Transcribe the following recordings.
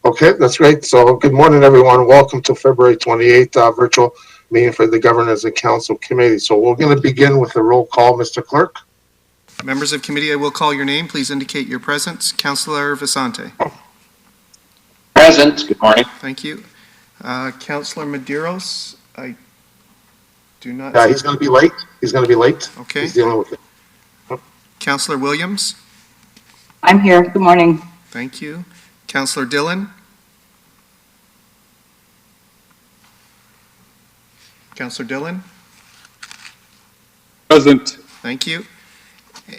Okay, that's great. So good morning, everyone. Welcome to February 28th virtual meeting for the Governance and Council Committee. So we're going to begin with the roll call, Mr. Clerk. Members of committee, I will call your name. Please indicate your presence. Councillor Vicente. Present. Good morning. Thank you. Councillor Medeiros, I do not Yeah, see. he's going to be late. He's going to be late. Okay. He's dealing with it. Councillor Williams. I'm here. Good morning. Thank you. Councillor Dillon. Councillor Dillon. Present. Thank you.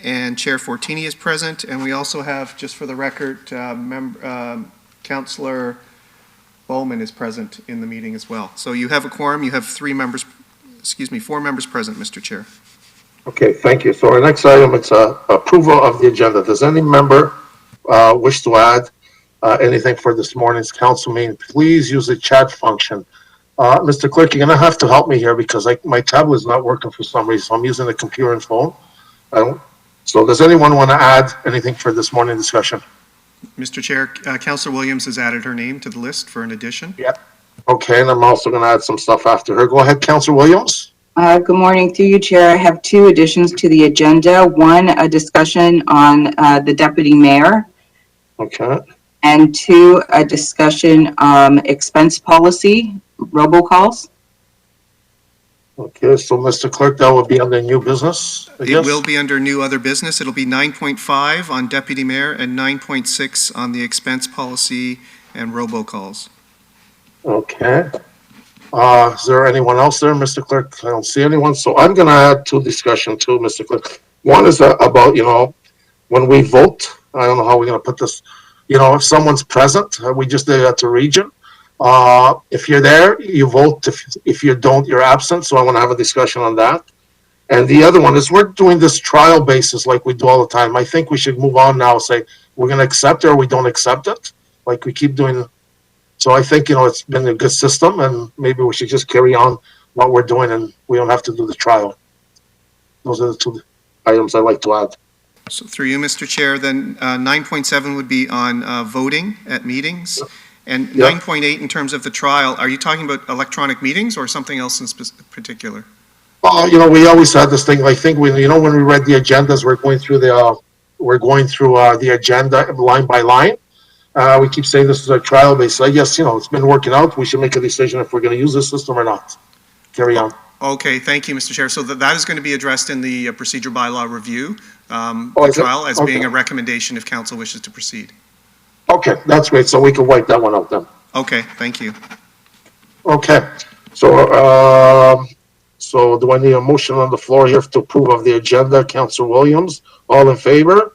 And Chair Fortini is present, and we also have, just for the record, Councillor Bowman is present in the meeting as well. So you have a quorum. You have 4 members present, Mr. Chair. Okay, thank you. So our next item is approval of the agenda. Does any member wish to add anything for this morning's council meeting? Please use the chat function. Mr. Clerk, you're going to have to help me here because my tablet is not working for some reason. So I'm using the computer and phone. So does anyone want to add anything for this morning discussion? Mr. Chair, Councillor Williams has added her name to the list for an addition. Yeah. Okay, and I'm also going to add some stuff after her. Go ahead, Councillor Williams. Good morning through you, Chair. I have 2 additions to the agenda. One, a discussion on the deputy mayor. Okay. And 2, a discussion on expense policy, robocalls. Okay, so Mr. Clerk, that will be under new business, I It guess? will be under new other business. It'll be 9.5 on deputy mayor and 9.6 on the expense policy and robocalls. Okay. Is there anyone else there, Mr. Clerk? I don't see anyone, so I'm going to add 2 discussion too, Mr. Clerk. One is about, when we vote, I don't know how we're going to put this, if someone's present, we just did it at the region. If you're there, you vote. If you don't, you're absent. So I want to have a discussion on that. And the other one is we're doing this trial basis like we do all the time. I think we should move on now and say we're going to accept it or we don't accept it, like we keep doing. So I think, it's been a good system and maybe we should just carry on what we're doing and we don't have to do the trial. Those are the 2 items I'd like to add. So through you, Mr. Chair, then 9.7 would be on voting at meetings. And Yeah. 9.8 in terms of the trial, are you talking about electronic meetings or something else in particular? Well, we always had this thing. I think when we read the agendas, we're going through the agenda line by line. We keep saying this is a trial base. I guess it's been working out. We should make a decision if we're going to use this system or not. Carry on. Okay, thank you, Mr. Chair. So that is going to be addressed in the procedure bylaw review, Is it? trial, as Okay. being a recommendation if council wishes to proceed. Okay, that's great. So we can wipe that one out then. Okay, thank you. Okay. So do I need a motion on the floor here to approve of the agenda? Councilor Williams, all in favor?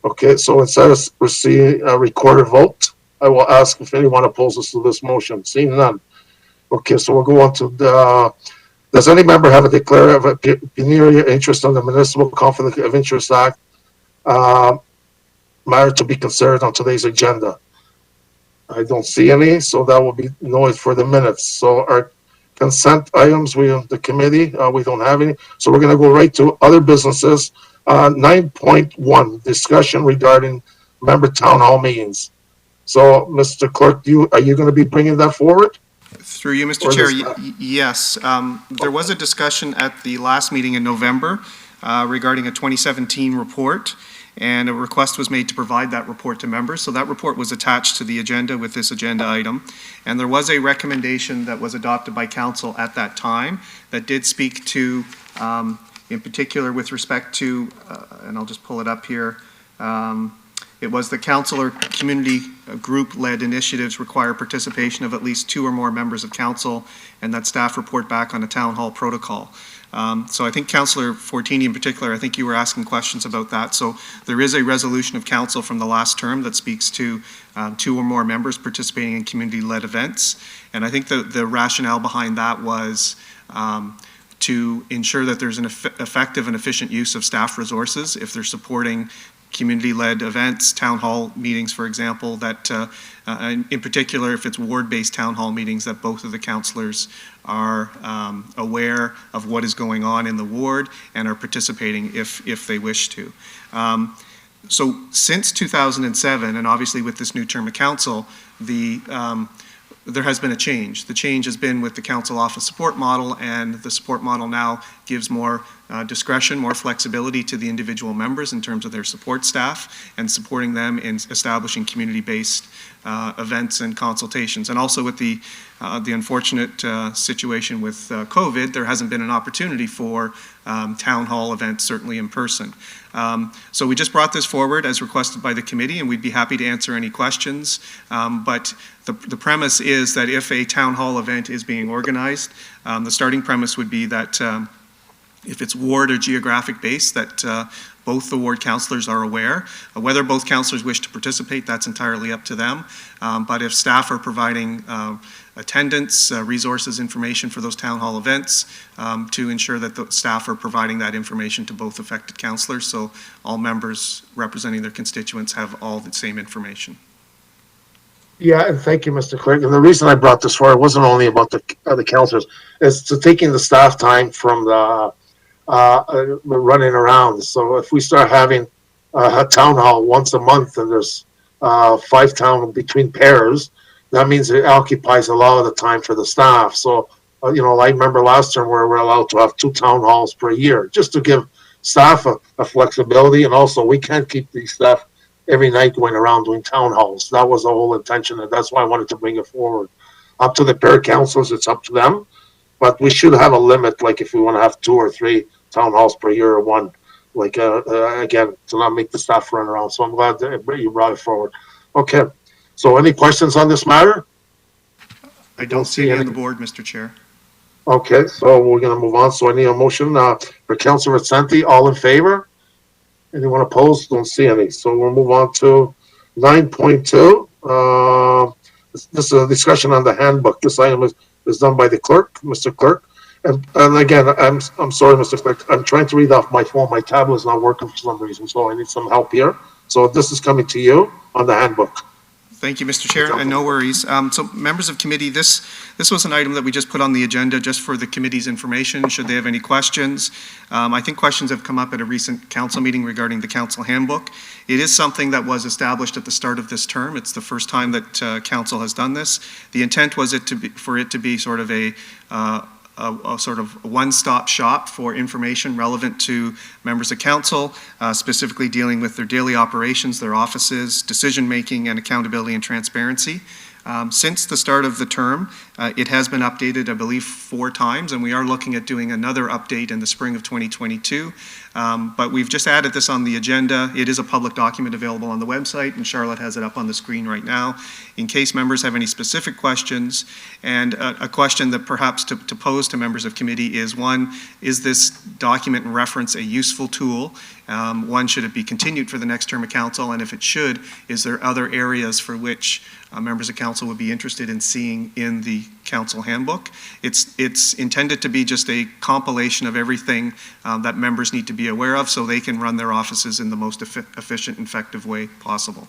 Okay, so instead of receiving a recorded vote, I will ask if anyone opposes to this motion. Seeing none. Okay, so we'll go on to does any member have a declarative pecuniary interest on the Municipal Conflict of Interest Act matter to be considered on today's agenda? I don't see any, so that will be noted for the minutes. So our consent items, the committee, we don't have any. So we're going to go right to other businesses. 9.1, discussion regarding member town hall meetings. So, Mr. Clerk, are you going to be bringing that forward? Through you, Mr. Chair, yes. There was a discussion at the last meeting in November regarding a 2017 report, and a request was made to provide that report to members. So that report was attached to the agenda with this agenda item. And there was a recommendation that was adopted by council at that time that did speak to, in particular with respect to, and I'll just pull it up here, it was the council or community group-led initiatives require participation of at least 2 or more members of council, and that staff report back on a town hall protocol. So I think Councillor Fortini in particular, I think you were asking questions about that. So there is a resolution of council from the last term that speaks to 2 or more members participating in community-led events. And I think the rationale behind that was to ensure that there's an effective and efficient use of staff resources if they're supporting community-led events, town hall meetings, for example, that in particular, if it's ward-based town hall meetings, that both of the councillors are aware of what is going on in the ward and are participating if they wish to. So since 2007, and obviously with this new term of council, there has been a change. The change has been with the council office support model, and the support model now gives more discretion, more flexibility to the individual members in terms of their support staff and supporting them in establishing community-based events and consultations. And also with the unfortunate situation with COVID, there hasn't been an opportunity for town hall events, certainly in person. So we just brought this forward as requested by the committee, and we'd be happy to answer any questions. But the premise is that if a town hall event is being organized, the starting premise would be that if it's ward or geographic based, that both the ward councillors are aware. Whether both councillors wish to participate, that's entirely up to them. But if staff are providing attendance, resources, information for those town hall events, to ensure that the staff are providing that information to both affected councillors, so all members representing their constituents have all the same information. Yeah, and thank you, Mr. Clerk. And the reason I brought this forward wasn't only about the councillors, it's to taking the staff time from the running around. So if we start having a town hall once a month and there's 5 town between pairs, that means it occupies a lot of the time for the staff. So, I remember last term where we're allowed to have 2 town halls per year, just to give staff a flexibility. And also we can't keep these staff every night going around doing town halls. That was the whole intention, and that's why I wanted to bring it forward. Up to the pair councils, it's up to them. But we should have a limit, like if we want to have 2 or 3 town halls per year or 1, like, again, to not make the staff run around. So I'm glad that you brought it forward. Okay. So any questions on this matter? I don't see any on the board, Mr. Chair. Okay, so we're going to move on. So I need a motion for Councilor Vicente. All in favor? Anyone opposed? Don't see any. So we'll move on to 9.2. This is a discussion on the handbook. This item is done by the clerk, Mr. Clerk. And again, I'm sorry, Mr. Clerk. I'm trying to read off my phone. My tablet is not working for some reason, so I need some help here. So this is coming to you on the handbook. Thank you, Mr. Chair, and no worries. So members of committee, this was an item that we just put on the agenda just for the committee's information, should they have any questions. I think questions have come up at a recent council meeting regarding the council handbook. It is something that was established at the start of this term. It's the first time that council has done this. The intent was for it to be sort of a sort of one-stop shop for information relevant to members of council, specifically dealing with their daily operations, their offices, decision-making, and accountability and transparency. Since the start of the term, it has been updated, I believe, 4 times, and we are looking at doing another update in the spring of 2022. But we've just added this on the agenda. It is a public document available on the website, and Charlotte has it up on the screen right now. In case members have any specific questions, and a question that perhaps to pose to members of committee is, 1, is this document and reference a useful tool? 1, should it be continued for the next term of council? And if it should, is there other areas for which members of council would be interested in seeing in the council handbook? It's intended to be just a compilation of everything that members need to be aware of so they can run their offices in the most efficient and effective way possible.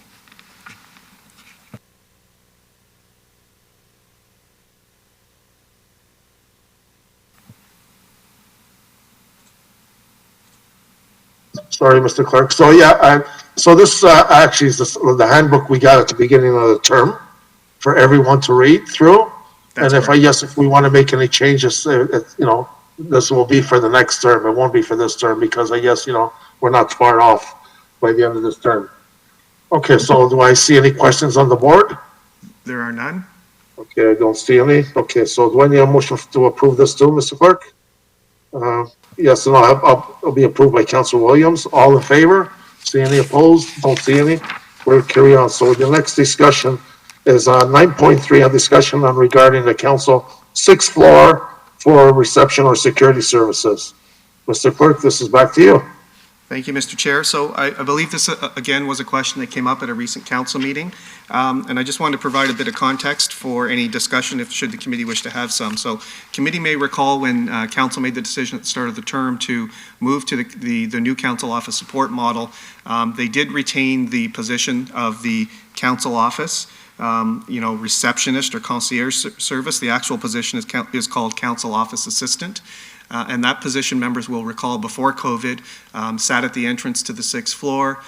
Sorry, Mr. Clerk. So yeah, so this actually is the handbook we got at the beginning of the term for everyone to read through. That's and if we want to make any changes, this will be for the next term. It won't be for this term because I guess, we're not far off by the end of this term. Okay, so do I see any questions on the board? There are none. Okay, I don't see any. Okay, so do I need a motion to approve this too, Mr. Clerk? Yes, and I'll be approved by Councilor Williams. All in favor? See any opposed? Don't see any. We'll carry on. So the next discussion is 9.3, a discussion on regarding the council 6th floor for reception or security services. Mr. Clerk, this is back to you. Thank you, Mr. Chair. So I believe this, again, was a question that came up at a recent council meeting. And I just wanted to provide a bit of context for any discussion should the committee wish to have some. So committee may recall when council made the decision at the start of the term to move to the new council office support model, they did retain the position of the council office, receptionist or concierge service. The actual position is called council office assistant. And that position, members will recall, before COVID, sat at the entrance to the 6th floor,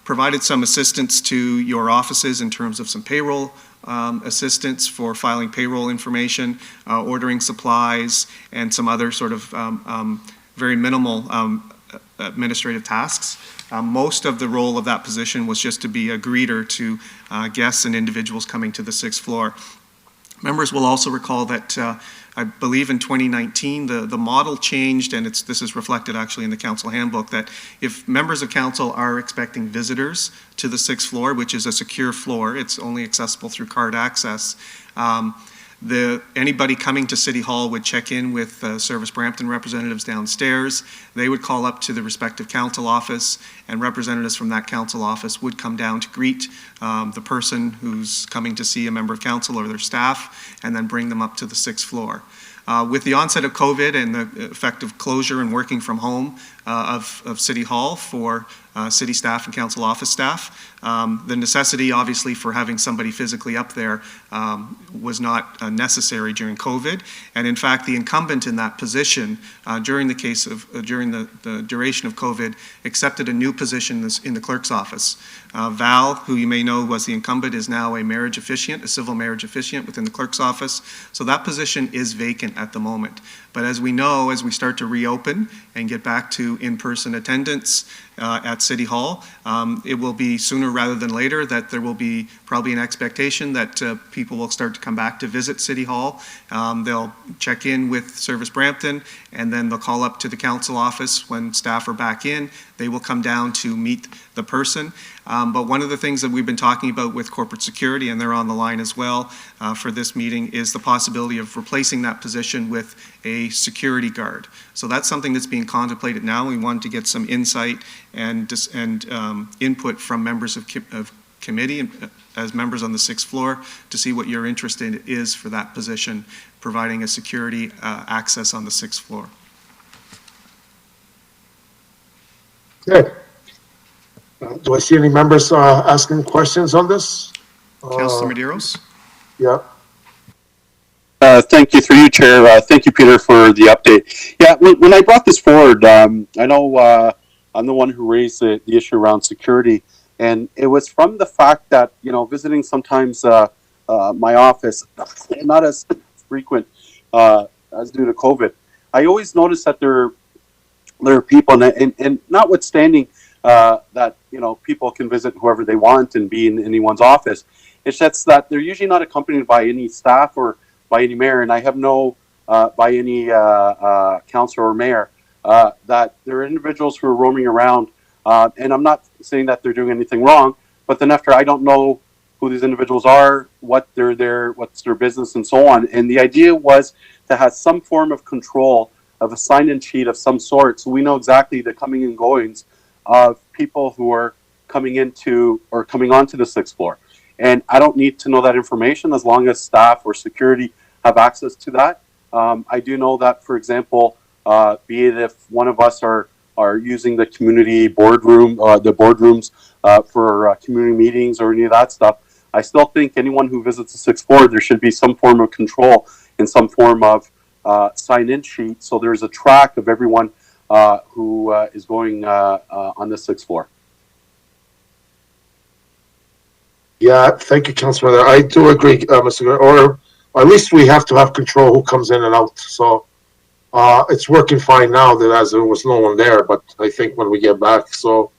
provided some assistance to your offices in terms of some payroll assistance for filing payroll information, ordering supplies, and some other sort of very minimal administrative tasks. Most of the role of that position was just to be a greeter to guests and individuals coming to the 6th floor. Members will also recall that I believe in 2019, the model changed, and this is reflected actually in the Council Handbook, that if members of Council are expecting visitors to the 6th floor, which is a secure floor, it's only accessible through card access, anybody coming to City Hall would check in with Service Brampton representatives downstairs. They would call up to the respective council office, and representatives from that council office would come down to greet the person who's coming to see a member of council or their staff, and then bring them up to the 6th floor. With the onset of COVID and the effective closure and working from home of City Hall for city staff and council office staff, the necessity obviously for having somebody physically up there was not necessary during COVID. And in fact, the incumbent in that position during the duration of COVID accepted a new position in the clerk's office. Val, who you may know was the incumbent, is now a marriage officiant, a civil marriage officiant within the clerk's office. So that position is vacant at the moment. But as we know, as we start to reopen and get back to in-person attendance at City Hall, it will be sooner rather than later that there will be probably an expectation that people will start to come back to visit City Hall. They'll check in with Service Brampton, and then they'll call up to the council office when staff are back in. They will come down to meet the person. But one of the things that we've been talking about with corporate security, and they're on the line as well for this meeting, is the possibility of replacing that position with a security guard. So that's something that's being contemplated now. We wanted to get some insight and input from members of committee and as members on the 6th floor to see what your interest in is for that position, providing a security access on the 6th floor. Okay. Do I see any members asking questions on this? Councilor Medeiros? Yeah. Thank you, through you, Chair. Thank you, Peter, for the update. Yeah, when I brought this forward, I know I'm the one who raised the issue around security, and it was from the fact that, visiting sometimes my office, not as frequent as due to COVID, I always notice that there are people, and notwithstanding that, people can visit whoever they want and be in anyone's office, it's just that they're usually not accompanied by any staff or by any mayor, and I have no, by any councilor or mayor, that there are individuals who are roaming around, and I'm not saying that they're doing anything wrong, but then after I don't know who these individuals are, what's their business, and so on. And the idea was to have some form of control of a sign-in sheet of some sort, so we know exactly the coming and goings of people who are coming into or coming onto the 6th floor. And I don't need to know that information as long as staff or security have access to that. I do know that, for example, be it if one of us are using the community boardroom, the boardrooms for community meetings or any of that stuff, I still think anyone who visits the 6th floor, there should be some form of control and some form of sign-in sheet, so there's a track of everyone who is going on the 6th floor. Yeah, thank you, Councilor. I do agree, Mr. Gray, or at least we have to have control who comes in and out. So it's working fine now that as there was no one there, but I think when we get back. So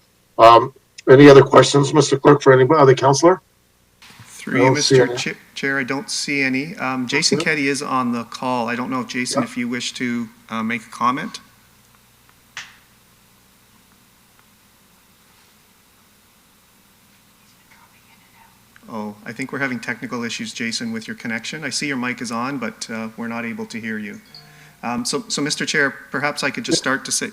any other questions, Mr. Clerk, for any other councilor? Through you, Mr. Chair, I don't see any. Jason Keddy is on the call. I don't know if Jason, if you wish to make a comment. Oh, I think we're having technical issues, Jason, with your connection. I see your mic is on, but we're not able to hear you. So, Mr. Chair, perhaps I could just start to say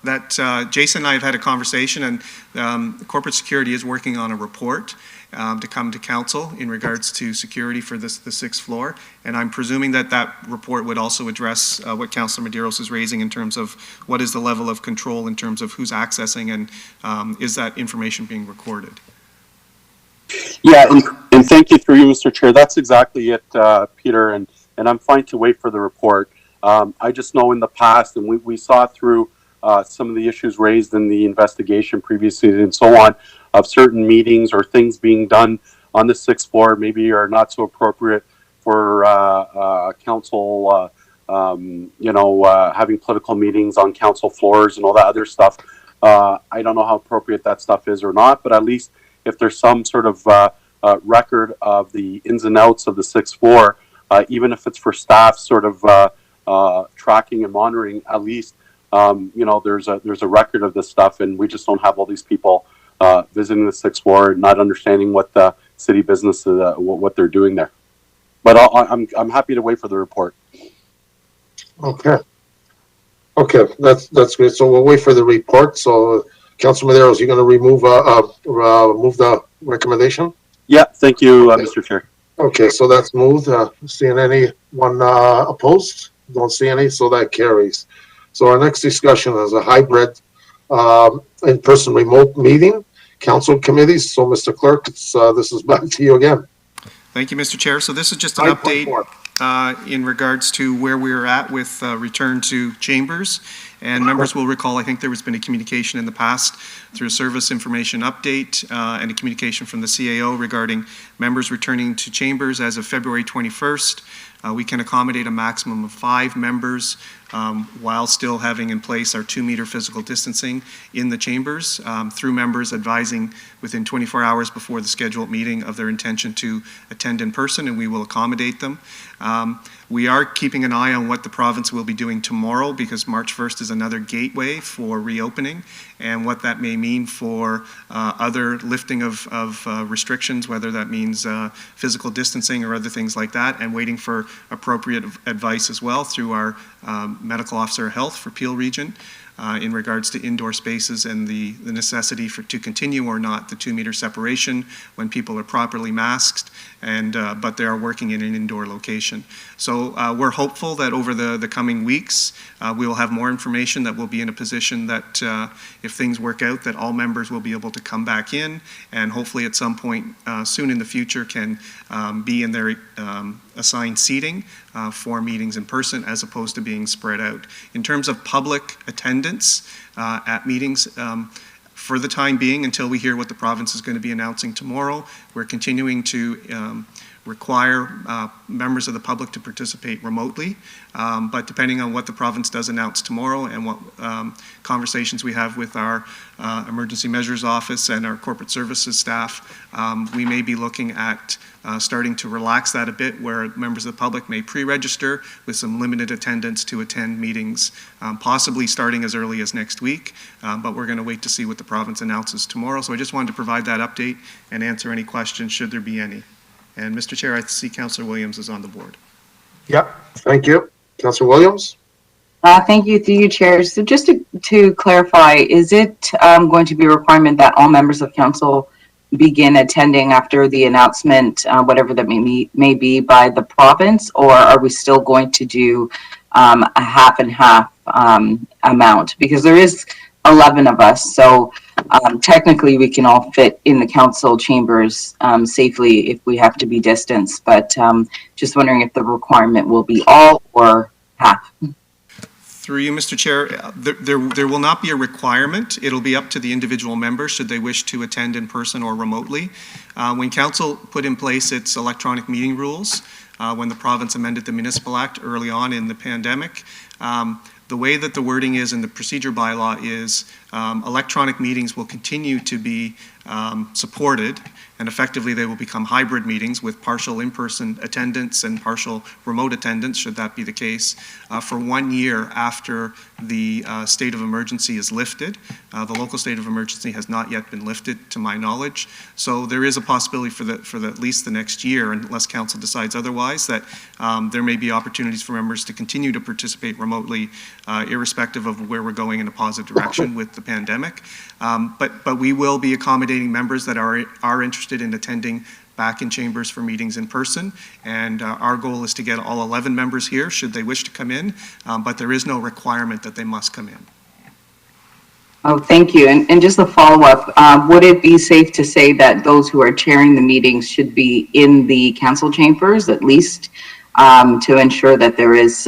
that Jason and I have had a conversation, and corporate security is working on a report to come to council in regards to security for the 6th floor. And I'm presuming that report would also address what Councilor Medeiros is raising in terms of what is the level of control in terms of who's accessing and is that information being recorded. Yeah, and thank you, through you, Mr. Chair. That's exactly it, Peter, and I'm fine to wait for the report. I just know in the past, and we saw through some of the issues raised in the investigation previously and so on, of certain meetings or things being done on the sixth floor maybe are not so appropriate for council, having political meetings on council floors and all that other stuff. I don't know how appropriate that stuff is or not, but at least if there's some sort of record of the ins and outs of the sixth floor, even if it's for staff sort of tracking and monitoring, at least there's a record of this stuff, and we just don't have all these people visiting the sixth floor and not understanding what the city business what they're doing there. But I'm happy to wait for the report. Okay. Okay, that's great. So we'll wait for the report. So, Councilor Medeiros, you're going to remove move the recommendation? Yeah, thank you, Mr. Chair. Okay, so that's moved. Seeing anyone opposed? Don't see any, so that carries. So our next discussion is a hybrid in-person remote meeting, council committees. So, Mr. Clerk, this is back to you again. Thank you, Mr. Chair. So this is just an update in regards to where we're at with return to chambers. And members will recall, I think there has been a communication in the past through a service information update and a communication from the CAO regarding members returning to chambers as of February 21st. We can accommodate a maximum of 5 members while still having in place our 2-meter physical distancing in the chambers through members advising within 24 hours before the scheduled meeting of their intention to attend in person, and we will accommodate them. We are keeping an eye on what the province will be doing tomorrow, because March 1st is another gateway for reopening, and what that may mean for other lifting of restrictions, whether that means physical distancing or other things like that, and waiting for appropriate advice as well through our medical officer of health for Peel Region in regards to indoor spaces and the necessity to continue or not the 2-meter separation when people are properly masked, and but they are working in an indoor location. So we're hopeful that over the coming weeks we will have more information, that we'll be in a position that if things work out, that all members will be able to come back in, and hopefully at some point soon in the future can be in their assigned seating for meetings in person as opposed to being spread out. In terms of public attendance at meetings, for the time being, until we hear what the province is going to be announcing tomorrow, we're continuing to require members of the public to participate remotely, but depending on what the province does announce tomorrow and what conversations we have with our emergency measures office and our corporate services staff, we may be looking at starting to relax that a bit, where members of the public may pre-register with some limited attendance to attend meetings, possibly starting as early as next week, but we're going to wait to see what the province announces tomorrow. So I just wanted to provide that update and answer any questions should there be any. And Mr. Chair, I see Councillor Williams is on the board. Yeah, thank you. Councillor Williams? Thank you, through you, Chair. So just to clarify, is it going to be a requirement that all members of council begin attending after the announcement, whatever that may be by the province, or are we still going to do a half and half amount? Because there is 11 of us, so technically we can all fit in the council chambers safely if we have to be distanced, but just wondering if the requirement will be all or half. Through you, Mr. Chair, there will not be a requirement. It'll be up to the individual member should they wish to attend in person or remotely. When Council put in place its electronic meeting rules, when the province amended the Municipal Act early on in the pandemic, the way that the wording is in the procedure bylaw is electronic meetings will continue to be supported, and effectively they will become hybrid meetings with partial in-person attendance and partial remote attendance, should that be the case, for 1 year after the state of emergency is lifted. The local state of emergency has not yet been lifted, to my knowledge, so there is a possibility for at least the next year, unless council decides otherwise, that there may be opportunities for members to continue to participate remotely, irrespective of where we're going in a positive direction with the pandemic. But we will be accommodating members that are interested in attending back in chambers for meetings in person, and our goal is to get all 11 members here should they wish to come in, but there is no requirement that they must come in. Oh, thank you. And just a follow-up, would it be safe to say that those who are chairing the meetings should be in the council chambers at least to ensure that there is,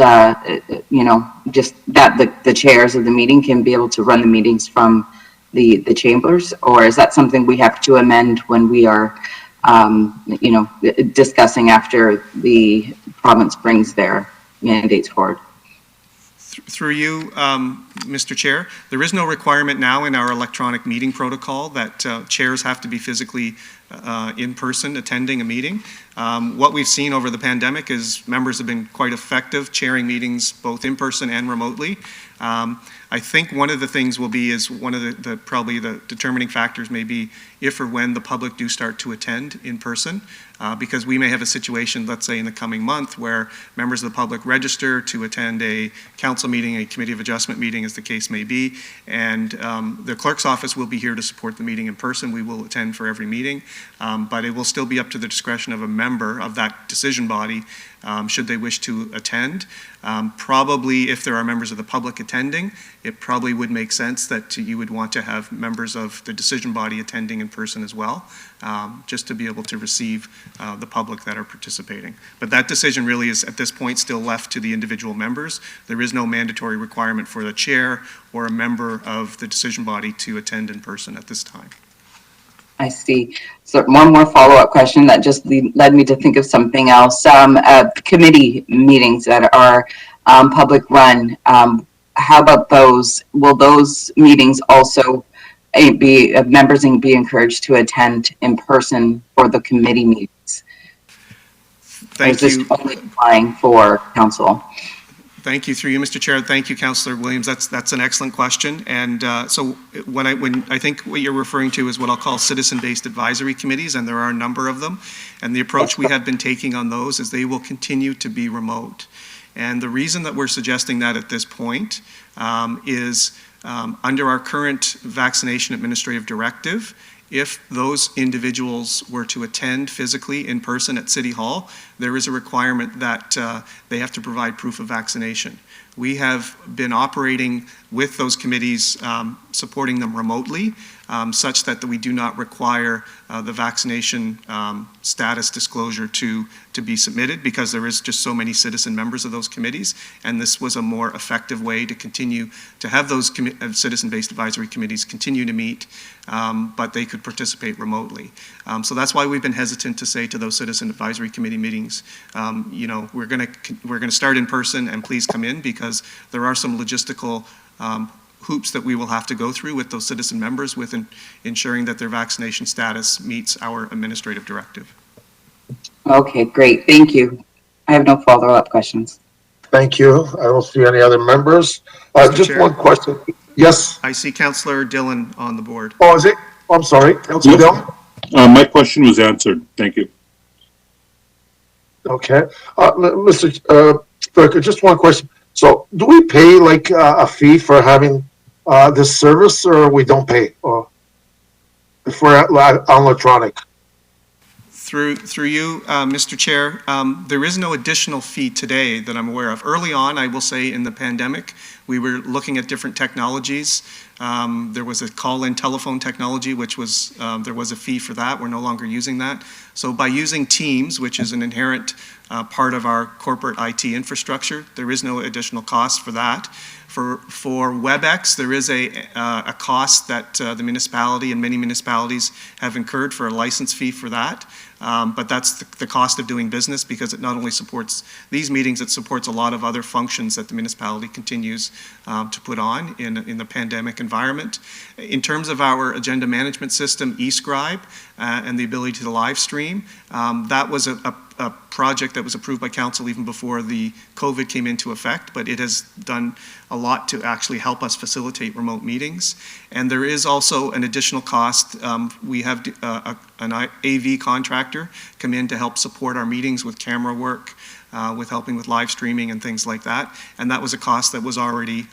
just that the chairs of the meeting can be able to run the meetings from the chambers? Or is that something we have to amend when we are, discussing after the province brings their mandates forward? Through you, Mr. Chair, there is no requirement now in our electronic meeting protocol that chairs have to be physically in person attending a meeting. What we've seen over the pandemic is members have been quite effective chairing meetings both in person and remotely. I think one of the things will be is one of the probably the determining factors may be if or when the public do start to attend in person, because we may have a situation, let's say in the coming month, where members of the public register to attend a council meeting, a committee of adjustment meeting, as the case may be, and the clerk's office will be here to support the meeting in person. We will attend for every meeting, but it will still be up to the discretion of a member of that decision body should they wish to attend. Probably if there are members of the public attending, it probably would make sense that you would want to have members of the decision body attending in person as well, just to be able to receive the public that are participating. But that decision really is at this point still left to the individual members. There is no mandatory requirement for the chair or a member of the decision body to attend in person at this time. I see. So one more follow-up question that just led me to think of something else. Committee meetings that are public run, how about those? Will those meetings also be members and be encouraged to attend in person for the committee meetings? Thank you. Is this only applying for council? Thank you. Through you, Mr. Chair. Thank you, Councillor Williams. That's an excellent question. And so when I think what you're referring to is what I'll call citizen-based advisory committees, and there are a number of them. And the approach we have been taking on those is they will continue to be remote. And the reason that we're suggesting that at this point is under our current vaccination administrative directive, if those individuals were to attend physically in person at City Hall, there is a requirement that they have to provide proof of vaccination. We have been operating with those committees, supporting them remotely, such that we do not require the vaccination status disclosure to be submitted, because there is just so many citizen members of those committees, and this was a more effective way to continue to have those citizen-based advisory committees continue to meet, but they could participate remotely. So that's why we've been hesitant to say to those citizen advisory committee meetings, we're going to start in person and please come in, because there are some logistical hoops that we will have to go through with those citizen members with ensuring that their vaccination status meets our administrative directive. Okay, great. Thank you. I have no follow-up questions. Thank you. I don't see any other members. Just Chair. one question. Yes. I see Councillor Dillon on the board. Oh, is it? Oh, I'm sorry. Councilor Dillon? My question was answered. Thank you. Okay. Mr. Speaker, just one question. So do we pay like a fee for having this service, or we don't pay if we're on electronic? Through you, Mr. Chair, there is no additional fee today that I'm aware of. Early on, I will say in the pandemic, we were looking at different technologies. There was a call-in telephone technology, which was, there was a fee for that. We're no longer using that. So by using Teams, which is an inherent part of our corporate IT infrastructure, there is no additional cost for that. For WebEx, there is a cost that the municipality and many municipalities have incurred for a license fee for that. But that's the cost of doing business, because it not only supports these meetings, it supports a lot of other functions that the municipality continues to put on in the pandemic environment. In terms of our agenda management system, eScribe, and the ability to live stream, that was a project that was approved by council even before the COVID came into effect, but it has done a lot to actually help us facilitate remote meetings. And there is also an additional cost. We have an AV contractor come in to help support our meetings with camera work, with helping with live streaming and things like that. And that was a cost that was already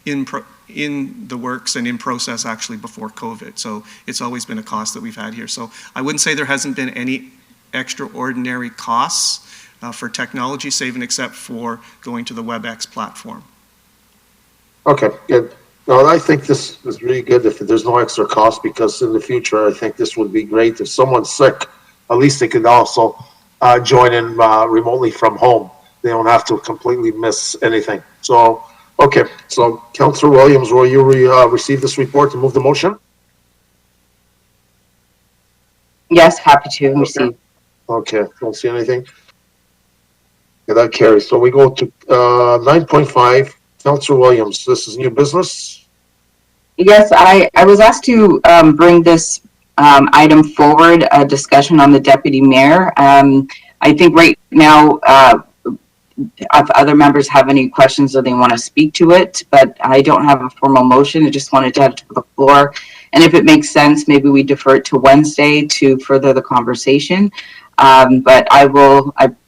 in the works and in process actually before COVID. So it's always been a cost that we've had here. So I wouldn't say there hasn't been any extraordinary costs for technology, save and except for going to the WebEx platform. Okay, good. No, I think this is really good if there's no extra cost, because in the future, I think this would be great. If someone's sick, at least they could also join in remotely from home. They don't have to completely miss anything. So, okay, so Councillor Williams, will you receive this report and move the motion? Yes, happy to receive. Okay, don't see anything. Okay, that carries. So we go to 9.5, Councillor Williams, this is new business. Yes, I was asked to bring this item forward, a discussion on the deputy mayor. I think right now, if other members have any questions or they want to speak to it, but I don't have a formal motion. I just wanted to have it to the floor. And if it makes sense, maybe we defer it to Wednesday to further the conversation. But I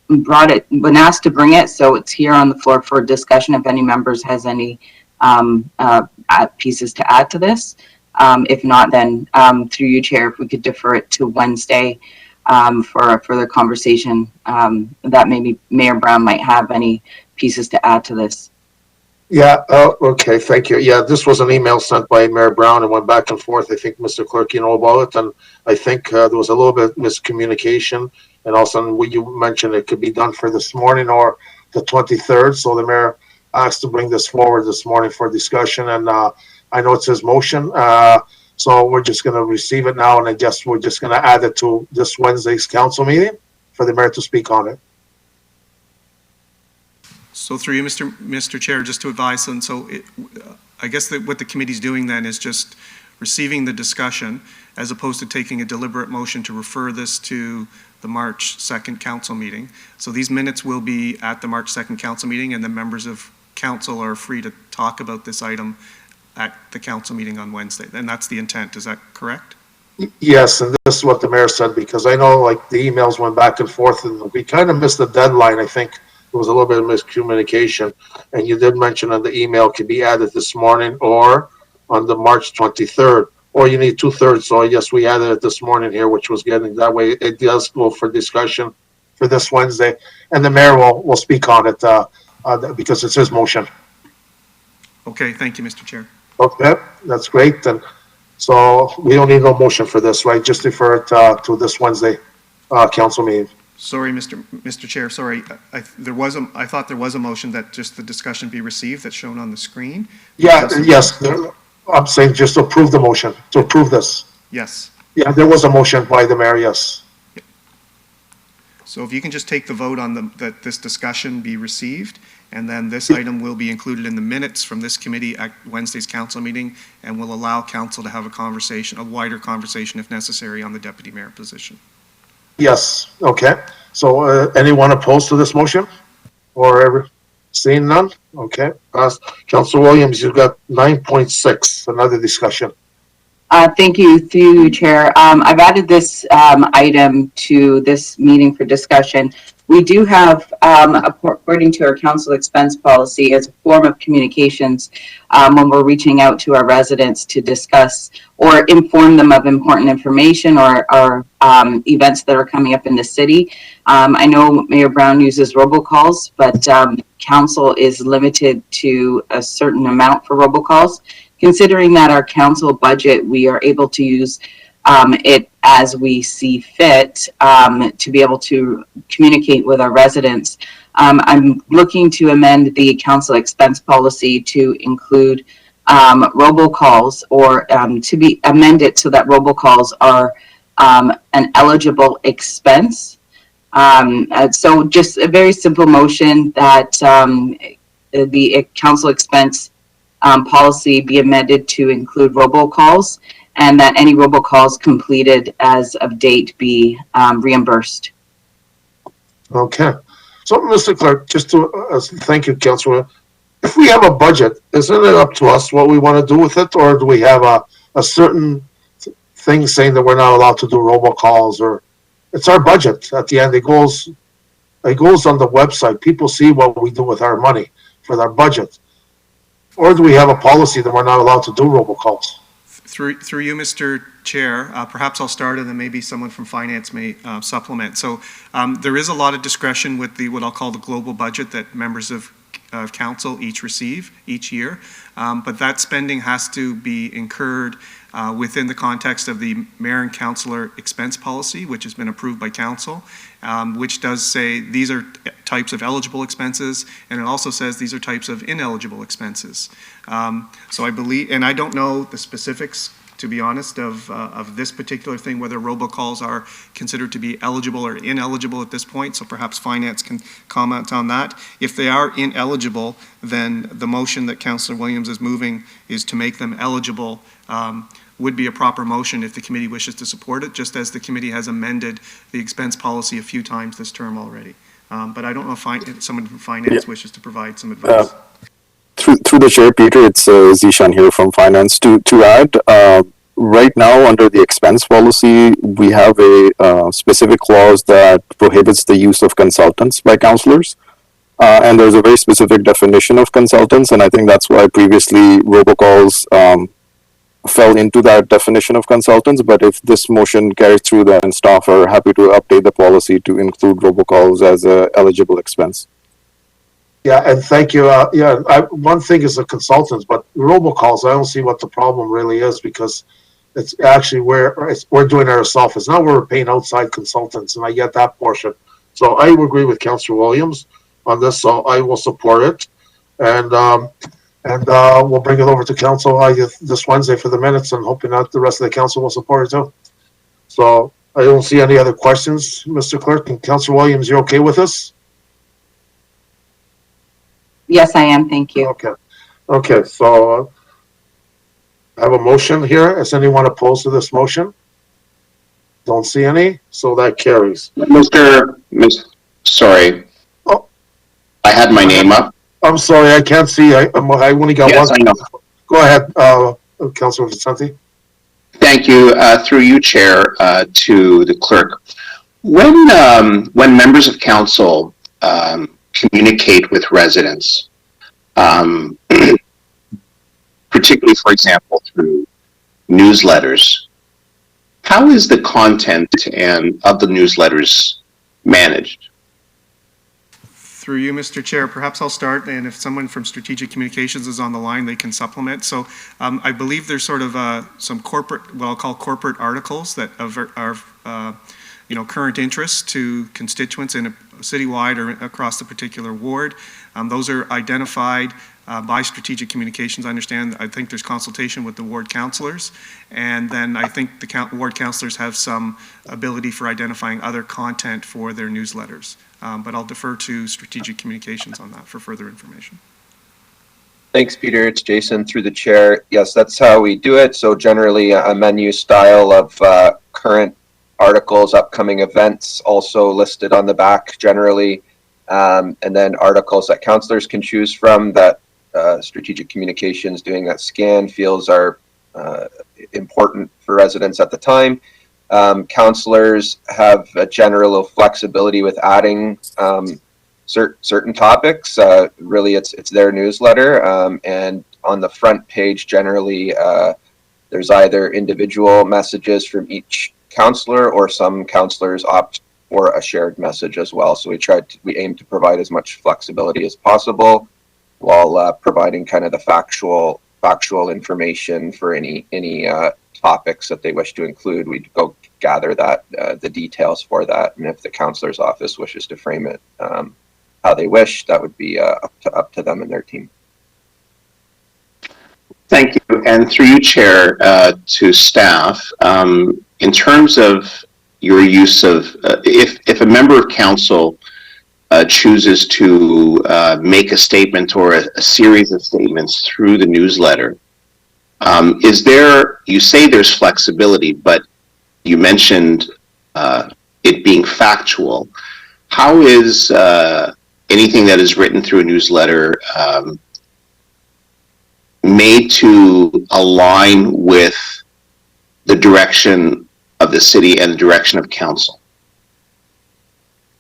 brought it, when asked to bring it, so it's here on the floor for discussion if any members has any pieces to add to this. If not, then through you, Chair, if we could defer it to Wednesday for a further conversation that maybe Mayor Brown might have any pieces to add to this. Yeah, okay, thank you. Yeah, this was an email sent by Mayor Brown and went back and forth. I think, Mr. Clerk, you know about it, and I think there was a little bit of miscommunication, and also what you mentioned, it could be done for this morning or the 23rd, so the mayor asked to bring this forward this morning for discussion, and I know it's his motion, so we're just going to receive it now, and I guess we're just going to add it to this Wednesday's council meeting for the mayor to speak on it. So through you, Mr. Chair, just to advise, and so I guess that what the committee's doing then is just receiving the discussion as opposed to taking a deliberate motion to refer this to the March 2nd council meeting. So these minutes will be at the March 2nd council meeting, and the members of council are free to talk about this item at the council meeting on Wednesday. And that's the intent, is that correct? Yes, and this is what the mayor said, because I know like the emails went back and forth and we kind of missed the deadline. I think there was a little bit of miscommunication, and you did mention on the email could be added this morning or on the March 23rd, or you need 2/3. So yes, we added it this morning here, which was getting that way. It does go for discussion for this Wednesday, and the mayor will speak on it because it's his motion. Okay, thank you, Mr. Chair. Okay, that's great. And so we don't need no motion for this, right? Just defer it to this Wednesday council meeting. Sorry, Mr. Chair, sorry. I thought there was a motion that just the discussion be received that's shown on the screen. Yeah, yes, I'm saying just approve the motion, to approve this. Yes. Yeah, there was a motion by the mayor, yes. So if you can just take the vote on that this discussion be received, and then this item will be included in the minutes from this committee at Wednesday's council meeting, and will allow council to have a conversation, a wider conversation if necessary, on the deputy mayor position. Yes, okay. So anyone opposed to this motion? Or seeing none? Okay. Councilor Williams, you've got 9.6, another discussion. Thank you, through you, Chair. I've added this item to this meeting for discussion. We do have, according to our council expense policy, as a form of communications, when we're reaching out to our residents to discuss or inform them of important information or events that are coming up in the city. I know Mayor Brown uses robocalls, but council is limited to a certain amount for robocalls. Considering that our council budget, we are able to use it as we see fit to be able to communicate with our residents. I'm looking to amend the council expense policy to include robocalls, or to be amended so that robocalls are an eligible expense. So just a very simple motion that the council expense policy be amended to include robocalls, and that any robocalls completed as of date be reimbursed. Okay. So, Mr. Clerk, just to thank you, Councilor. If we have a budget, isn't it up to us what we want to do with it, or do we have a certain thing saying that we're not allowed to do robocalls? Or it's our budget. At the end, it goes on the website. People see what we do with our money for our budget. Or do we have a policy that we're not allowed to do robocalls? Through you, Mr. Chair, perhaps I'll start and then maybe someone from finance may supplement. So there is a lot of discretion with what I'll call the global budget that members of council each receive each year, but that spending has to be incurred within the context of the mayor and councillor expense policy, which has been approved by council, which does say these are types of eligible expenses, and it also says these are types of ineligible expenses. So I believe, and I don't know the specifics, to be honest, of this particular thing, whether robocalls are considered to be eligible or ineligible at this point, so perhaps finance can comment on that. If they are ineligible, then the motion that Councillor Williams is moving is to make them eligible, would be a proper motion if the committee wishes to support it, just as the committee has amended the expense policy a few times this term already. But I don't know if someone from finance wishes to provide some advice. Through the chair, Peter, it's Zishan here from finance. To add, right now under the expense policy, we have a specific clause that prohibits the use of consultants by councillors. And there's a very specific definition of consultants, and I think that's why previously robocalls fell into that definition of consultants. But if this motion carries through, then staff are happy to update the policy to include robocalls as a eligible expense. Yeah, and thank you. One thing is the consultants, but robocalls, I don't see what the problem really is, because it's actually we're doing it ourselves. It's not where we're paying outside consultants, and I get that portion. So I agree with Councillor Williams on this, so I will support it. And we'll bring it over to council this Wednesday for the minutes, and hoping that the rest of the council will support it too. So I don't see any other questions, Mr. Clerk. And Councillor Williams, you okay with this? Yes, I am. Thank you. Okay, so I have a motion here. Is anyone opposed to this motion? Don't see any, so that carries. Sorry. Oh. I had my name up. I'm sorry, I can't see. I only got Yes, one. I know. Go ahead, Councilor Vicente. Thank you. Through you, Chair, to the clerk. When members of council communicate with residents, particularly, for example, through newsletters, how is the content of the newsletters managed? Through you, Mr. Chair, perhaps I'll start, and if someone from Strategic Communications is on the line, they can supplement. So I believe there's sort of some corporate, what I'll call corporate articles that are current interest to constituents in a citywide or across the particular ward. Those are identified by Strategic Communications. I think there's consultation with the ward councillors, and then I think the ward councillors have some ability for identifying other content for their newsletters. But I'll defer to Strategic Communications on that for further information. Thanks, Peter. It's Jason through the chair. Yes, that's how we do it. So generally a menu style of current articles, upcoming events also listed on the back generally, and then articles that councillors can choose from that Strategic Communications doing that scan feels are important for residents at the time. Councillors have a general flexibility with adding certain topics. Really, it's their newsletter, and on the front page, generally, there's either individual messages from each councillor, or some councillors opt for a shared message as well. So we aim to provide as much flexibility as possible, while providing kind of the factual information for any topics that they wish to include. We'd go gather that the details for that, and if the councillor's office wishes to frame it how they wish, that would be up to them and their team. Thank you. And through you, Chair, to staff, in terms of your use of, if a member of council chooses to make a statement or a series of statements through the newsletter, you say there's flexibility, but you mentioned it being factual. How is anything that is written through a newsletter made to align with the direction of the city and the direction of council?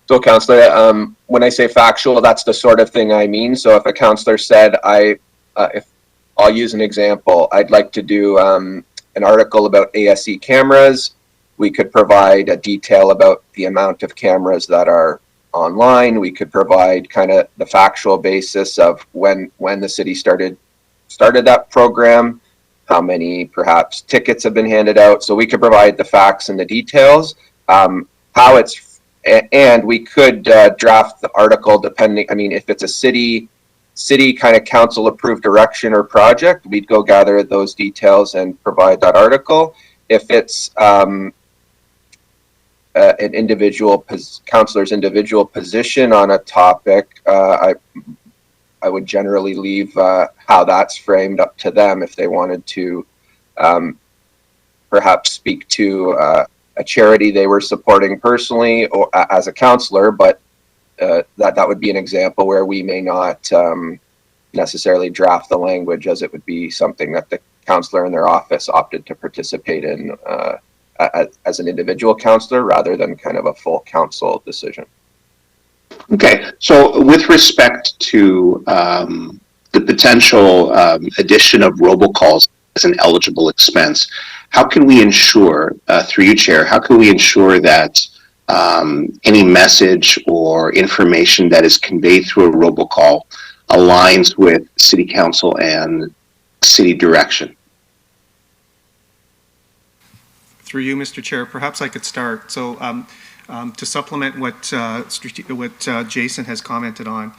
So, Councillor, when I say factual, that's the sort of thing I mean. So if a councillor said, if I'll use an example, I'd like to do an article about ASE cameras, we could provide a detail about the amount of cameras that are online. We could provide kind of the factual basis of when the city started that program, how many perhaps tickets have been handed out. So we could provide the facts and the details, how it's, and we could draft the article depending, I mean, if it's a city kind of council approved direction or project, we'd go gather those details and provide that article. If it's an individual councilor's individual position on a topic, I would generally leave how that's framed up to them if they wanted to perhaps speak to a charity they were supporting personally or as a councilor, but that would be an example where we may not necessarily draft the language, as it would be something that the councilor in their office opted to participate in as an individual councilor rather than kind of a full council decision. Okay, so with respect to the potential addition of robocalls as an eligible expense, how can we ensure, through you, Chair, how can we ensure that any message or information that is conveyed through a robocall aligns with City Council and City direction? Through you, Mr. Chair, perhaps I could start. So to supplement what Jason has commented on,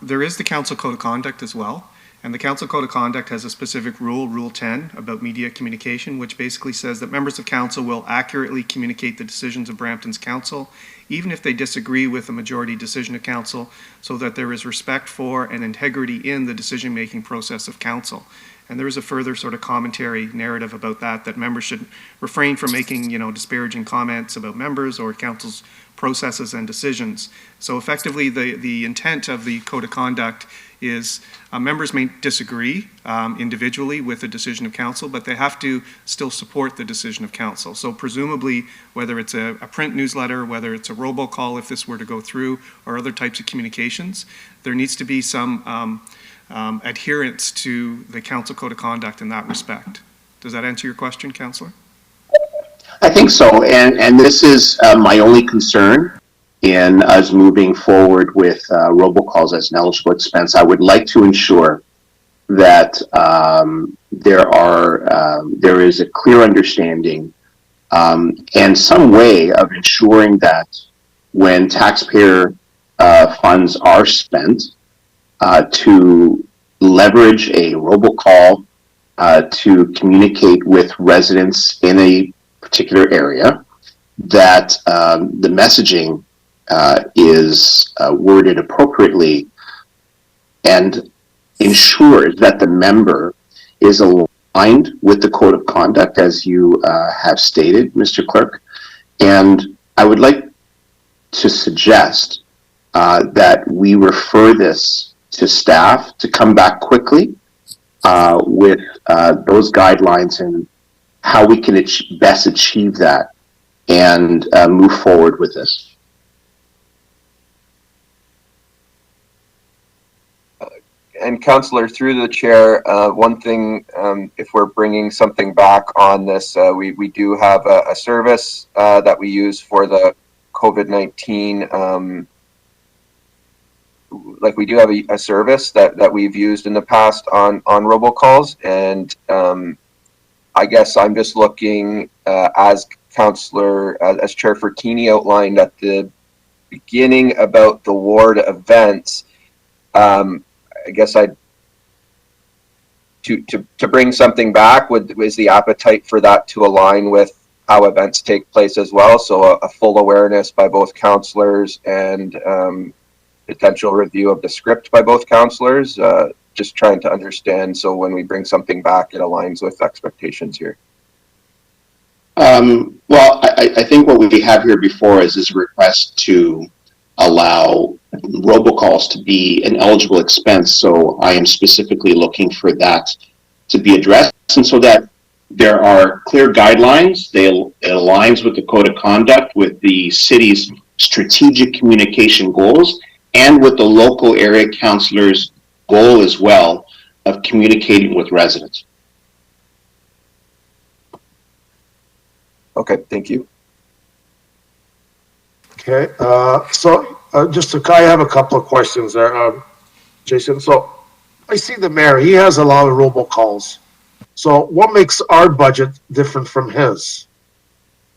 there is the Council Code of Conduct as well. And the Council Code of Conduct has a specific rule, Rule 10, about media communication, which basically says that members of council will accurately communicate the decisions of Brampton's council, even if they disagree with the majority decision of council, so that there is respect for and integrity in the decision-making process of council. And there is a further sort of commentary narrative about that members should refrain from making, disparaging comments about members or council's processes and decisions. So effectively, the intent of the Code of Conduct is members may disagree individually with the decision of council, but they have to still support the decision of council. So presumably, whether it's a print newsletter, whether it's a robocall, if this were to go through, or other types of communications, there needs to be some adherence to the Council Code of Conduct in that respect. Does that answer your question, Councillor? I think so, and this is my only concern in us moving forward with robocalls as an eligible expense. I would like to ensure that there is a clear understanding and some way of ensuring that when taxpayer funds are spent, to leverage a robocall to communicate with residents in a particular area, that the messaging is worded appropriately and ensures that the member is aligned with the Code of Conduct, as you have stated, Mr. Clerk. And I would like to suggest that we refer this to staff to come back quickly with those guidelines and how we can best achieve that and move forward with this. And Councillor, through the chair, one thing, if we're bringing something back on this, we do have a service that we use for the COVID-19. Like we do have a service that we've used in the past on robocalls, and I guess I'm just looking as Councillor, as Chair Fertini outlined at the beginning about the ward events. I guess to bring something back is the appetite for that to align with how events take place as well. So a full awareness by both councillors and potential review of the script by both councillors. Just trying to understand, so when we bring something back, it aligns with expectations here. Well, I think what we have here before is a request to allow robocalls to be an eligible expense. So I am specifically looking for that to be addressed, and so that there are clear guidelines. It aligns with the Code of Conduct, with the city's strategic communication goals, and with the local area councilors' goal as well of communicating with residents. Okay, thank you. Okay, I have a couple of questions there, Jason. So I see the mayor, he has a lot of robocalls So what makes our budget different from his?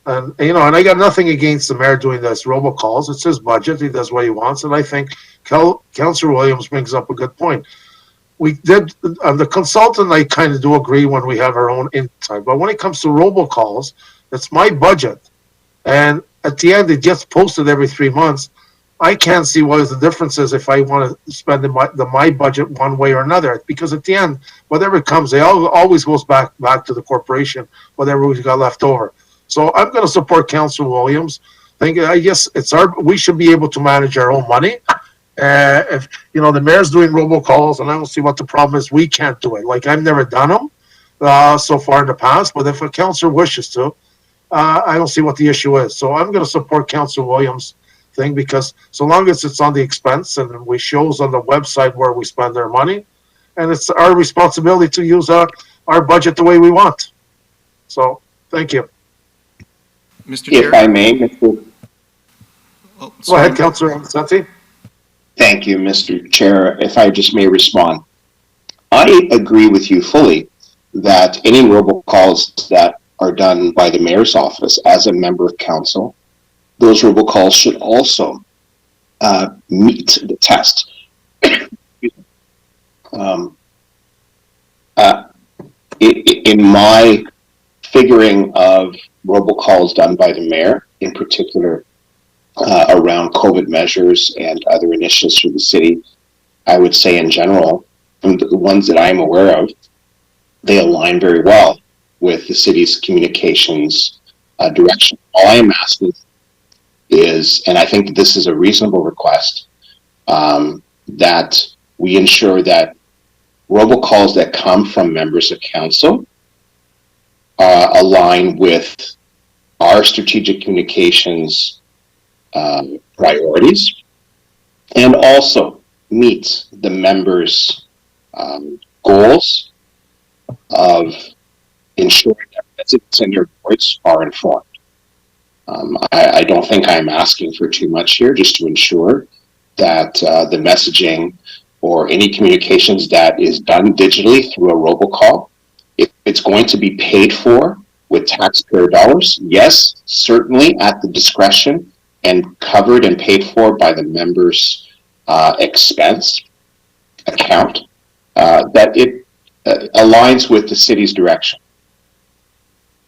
And, you know, and I got nothing against the mayor doing this robocalls. It's his budget. He does what he wants. And I think Councillor Williams brings up a good point. We did, the consultant, I kind of do agree when we have our own insight. But when it comes to robocalls, it's my budget. And at the end, it gets posted every 3 months. I can't see what the difference is if I want to spend my budget one way or another. Because at the end, whatever comes, it always goes back to the corporation, whatever we've got left over. So I'm going to support Councillor Williams. I guess we should be able to manage our own money. If you know the mayor's doing robocalls, and I don't see what the problem is. We can't do it. Like I've never done them so far in the past. But if a councillor wishes to, I don't see what the issue is. So I'm going to support Councillor Williams' thing because so long as it's on the expense and we shows on the website where we spend our money, and it's our responsibility to use our budget the way we want. So thank you. Mr. Chair. If I may, Mr. Go ahead, Councillor Santi. Thank you, Mr. Chair. If I just may respond. I agree with you fully that any robocalls that are done by the mayor's office as a member of council, those robocalls should also meet the test. In my figuring of robocalls done by the mayor, in particular around COVID measures and other initiatives for the city, I would say in general, from the ones that I'm aware of, they align very well with the city's communications direction. All I am asking is, and I think that this is a reasonable request, that we ensure that robocalls that come from members of council align with our strategic communications priorities and also meet the members' goals of ensuring that residents and their boards are informed. I don't think I'm asking for too much here, just to ensure that the messaging or any communications that is done digitally through a robocall, if it's going to be paid for with taxpayer dollars, yes, certainly at the discretion and covered and paid for by the member's expense account, that it aligns with the city's direction.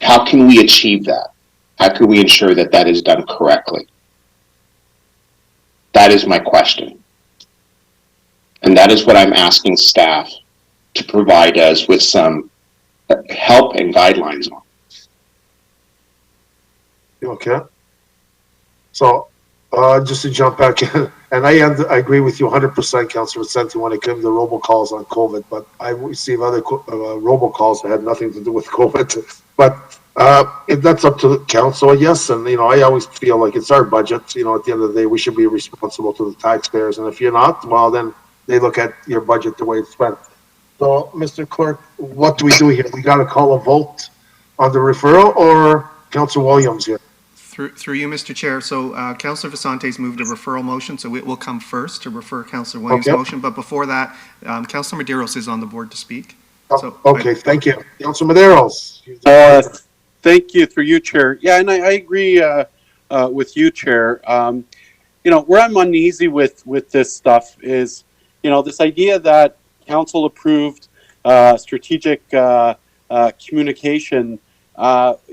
How can we achieve that? How can we ensure that that is done correctly? That is my question. And that is what I'm asking staff to provide us with some help and guidelines on. Okay. So, just to jump back in, and I agree with you 100%, Councillor Vicente, when it came to robocalls on COVID, but I received other robocalls that had nothing to do with COVID. But that's up to the council, yes. And, you know, I always feel like it's our budget. You know, at the end of the day, we should be responsible to the taxpayers. And if you're not, well, then they look at your budget the way it's spent. So, Mr. Clerk, what do we do here? We got to call a vote on the referral, or Councillor Williams here? Through you, Mr. Chair. So Councillor Visante's moved a referral motion, so it will come first to refer Councillor Williams' motion. But before that, Councillor Medeiros is on the board to speak. So okay, thank you. Councillor Medeiros. Thank you, through you, Chair. Yeah, and I agree with you, Chair. You know, where I'm uneasy with this stuff is, you know, this idea that council approved strategic communication.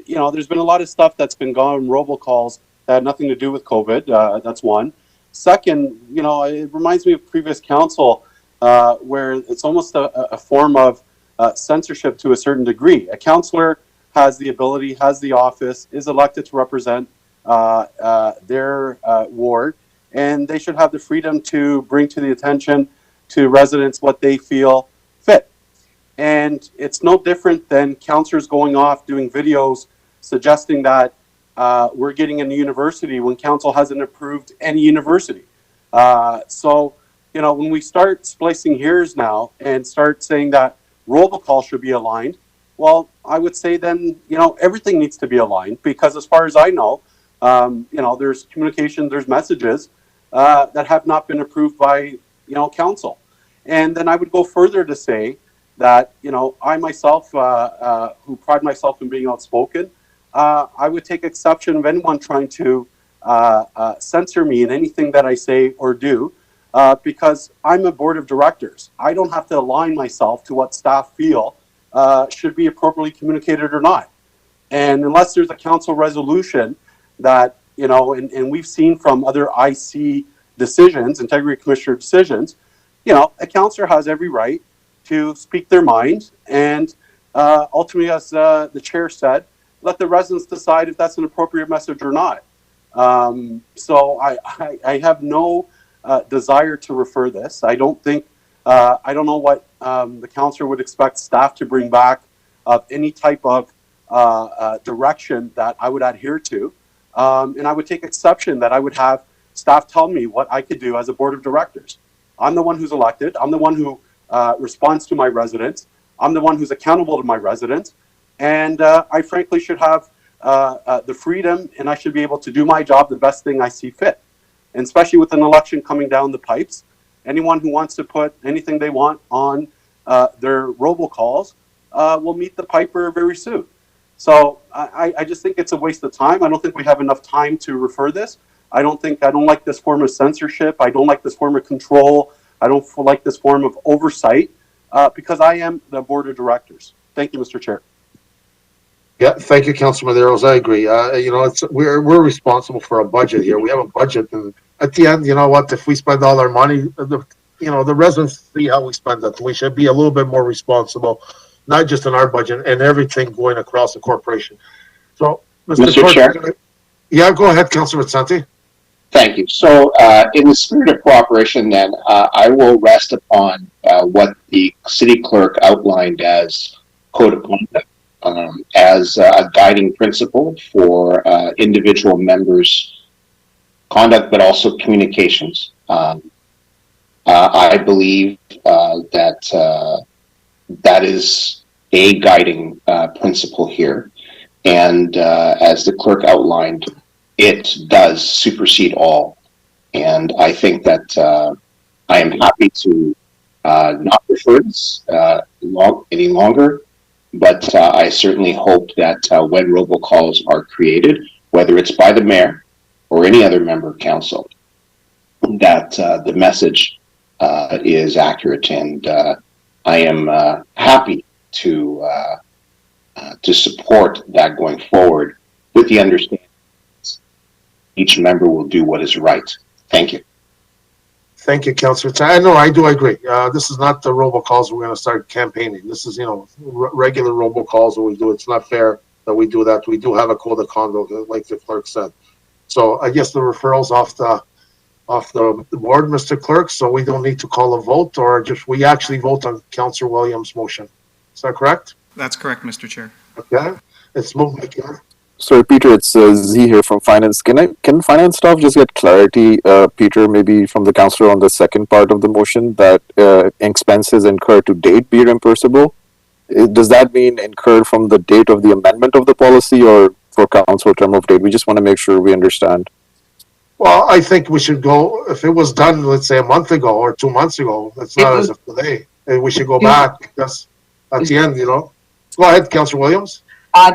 You know, there's been a lot of stuff that's been gone, robocalls that had nothing to do with COVID. That's one. Second, you know, it reminds me of previous council where it's almost a form of censorship to a certain degree. A councillor has the ability, has the office, is elected to represent their ward, and they should have the freedom to bring to the attention to residents what they feel fit. And it's no different than councillors going off doing videos suggesting that we're getting a new university when council hasn't approved any university. So, you know, when we start splicing hairs now and start saying that robocall should be aligned, well, I would say then, you know, everything needs to be aligned, because as far as I know, you know, there's communication, there's messages that have not been approved by, you know, council. And then I would go further to say that, you know, I myself, who pride myself in being outspoken, I would take exception of anyone trying to censor me in anything that I say or do, because I'm a board of directors. I don't have to align myself to what staff feel should be appropriately communicated or not. And unless there's a council resolution that, you know, and we've seen from other IC decisions, integrity commissioner decisions, you know, a councillor has every right to speak their mind, and ultimately, as the chair said, let the residents decide if that's an appropriate message or not. So I have no desire to refer this. I don't think, I don't know what the councillor would expect staff to bring back of any type of direction that I would adhere to. And I would take exception that I would have staff tell me what I could do as a board of directors. I'm the one who's elected. I'm the one who responds to my residents. I'm the one who's accountable to my residents. And I frankly should have the freedom, and I should be able to do my job the best thing I see fit. And especially with an election coming down the pipes, anyone who wants to put anything they want on their robocalls will meet the piper very soon. So I just think it's a waste of time. I don't think we have enough time to refer this. I don't like this form of censorship. I don't like this form of control. I don't like this form of oversight because I am the board of directors. Thank you, Mr. Chair. Yeah, thank you, Councilor Medeiros. I agree. You know, we're responsible for a budget here. We have a budget, and at the end, you know what? If we spend all our money, the residents see how we spend it. We should be a little bit more responsible, not just in our budget and everything going across the corporation. So, Mr. Chair? Yeah, go ahead, Councilor Vicente. Thank you. So, in the spirit of cooperation, then, I will rest upon what the city clerk outlined as code of conduct, as a guiding principle for individual members' conduct, but also communications. I believe that that is a guiding principle here. And as the clerk outlined, it does supersede all. And I think that I am happy to not refer this any longer, but I certainly hope that when robocalls are created, whether it's by the mayor or any other member of council, that the message is accurate. And I am happy to support that going forward with the understanding each member will do what is right. Thank you. Thank you, Councilor. I know, I do agree. This is not the robocalls we're going to start campaigning. This is, regular robocalls that we do. It's not fair that we do that. We do have a code of conduct, like the clerk said. So I guess the referral's off the board, Mr. Clerk, so we don't need to call a vote, or just we actually vote on Councilor Williams' motion. Is that correct? That's correct, Mr. Chair. Okay. It's moved by Karen. Sorry, Peter, it's Z here from Finance. Can Finance staff just get clarity, Peter, maybe from the councillor on the second part of the motion, that expenses incurred to date be reimbursable? Does that mean incurred from the date of the amendment of the policy or for council term of date? We just want to make sure we understand. Well, I think we should go, if it was done, let's say a month ago or 2 months ago, it's not as of today. We should go back because at the end, Go ahead, Councilor Williams.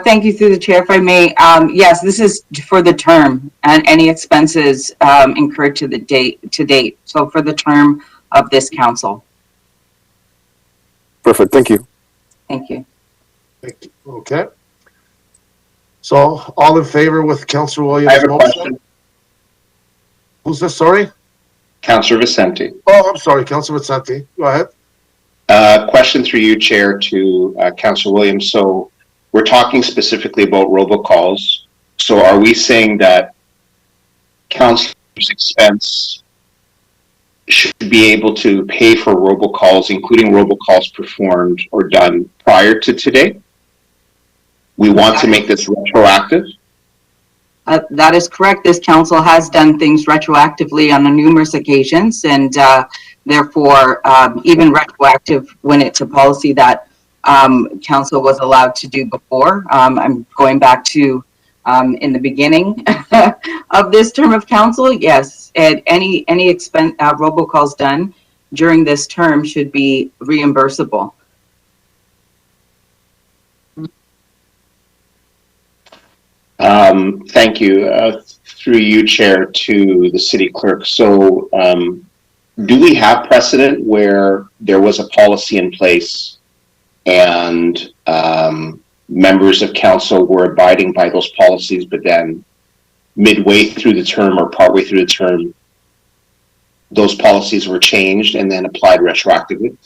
Thank you through the chair, if I may. Yes, this is for the term and any expenses incurred to date. So for the term of this council. Perfect. Thank you. Thank you. Thank you. Okay. So all in favor with Councilor Williams' I have a motion? question. Who's this? Sorry? Councillor Vicente. Oh, I'm sorry, Councilor Vicente. Go ahead. Question through you, Chair, to Councillor Williams. So we're talking specifically about robocalls. So are we saying that councillors' expense should be able to pay for robocalls, including robocalls performed or done prior to today? We want to make this retroactive? That is correct. This council has done things retroactively on numerous occasions, and therefore even retroactive when it's a policy that council was allowed to do before. I'm going back to in the beginning of this term of council. Yes, any expense robocalls done during this term should be reimbursable. Thank you. Through you, Chair, to the city clerk. So, do we have precedent where there was a policy in place and members of council were abiding by those policies, but then midway through the term or partway through the term, those policies were changed and then applied retroactively?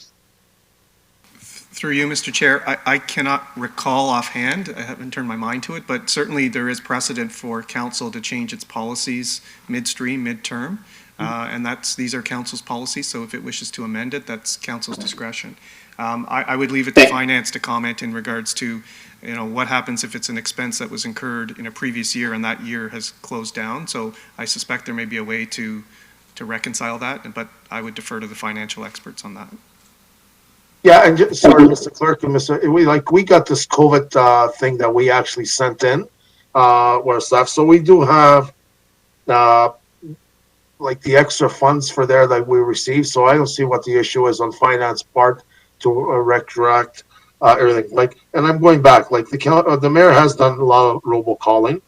Through you, Mr. Chair, I cannot recall offhand, I haven't turned my mind to it, but certainly there is precedent for council to change its policies midstream, midterm, and these are council's policies, so if it wishes to amend it, that's council's discretion. I would leave it to finance to comment in regards to, what happens if it's an expense that was incurred in a previous year and that year has closed down, so I suspect there may be a way to reconcile that, but I would defer to the financial experts on that. Yeah, and sorry, Mr. Clerk, and we got this COVID thing that we actually sent in, where stuff. So we do have like the extra funds for there that we received. So I don't see what the issue is on finance part to retroact everything. And I'm going back. The mayor has done a lot of robocalling.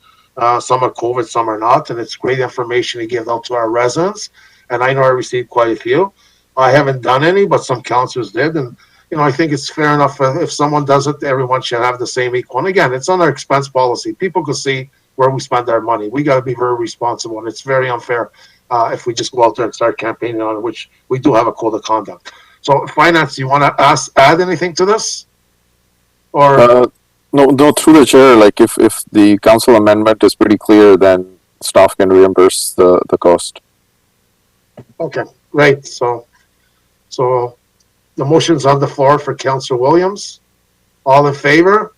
Some are COVID, some are not, and it's great information to give out to our residents. And I know I received quite a few. I haven't done any, but some councillors did. And, I think it's fair enough if someone does it, everyone should have the same equal. And again, it's on our expense policy. People can see where we spend our money. We got to be very responsible. And it's very unfair if we just go out there and start campaigning on it, which we do have a code of conduct. So, Finance, you want to add anything to this? Or no, through the chair, if the council amendment is pretty clear, then staff can reimburse the cost. Okay, great. So the motion's on the floor for Councillor Williams. All in favor?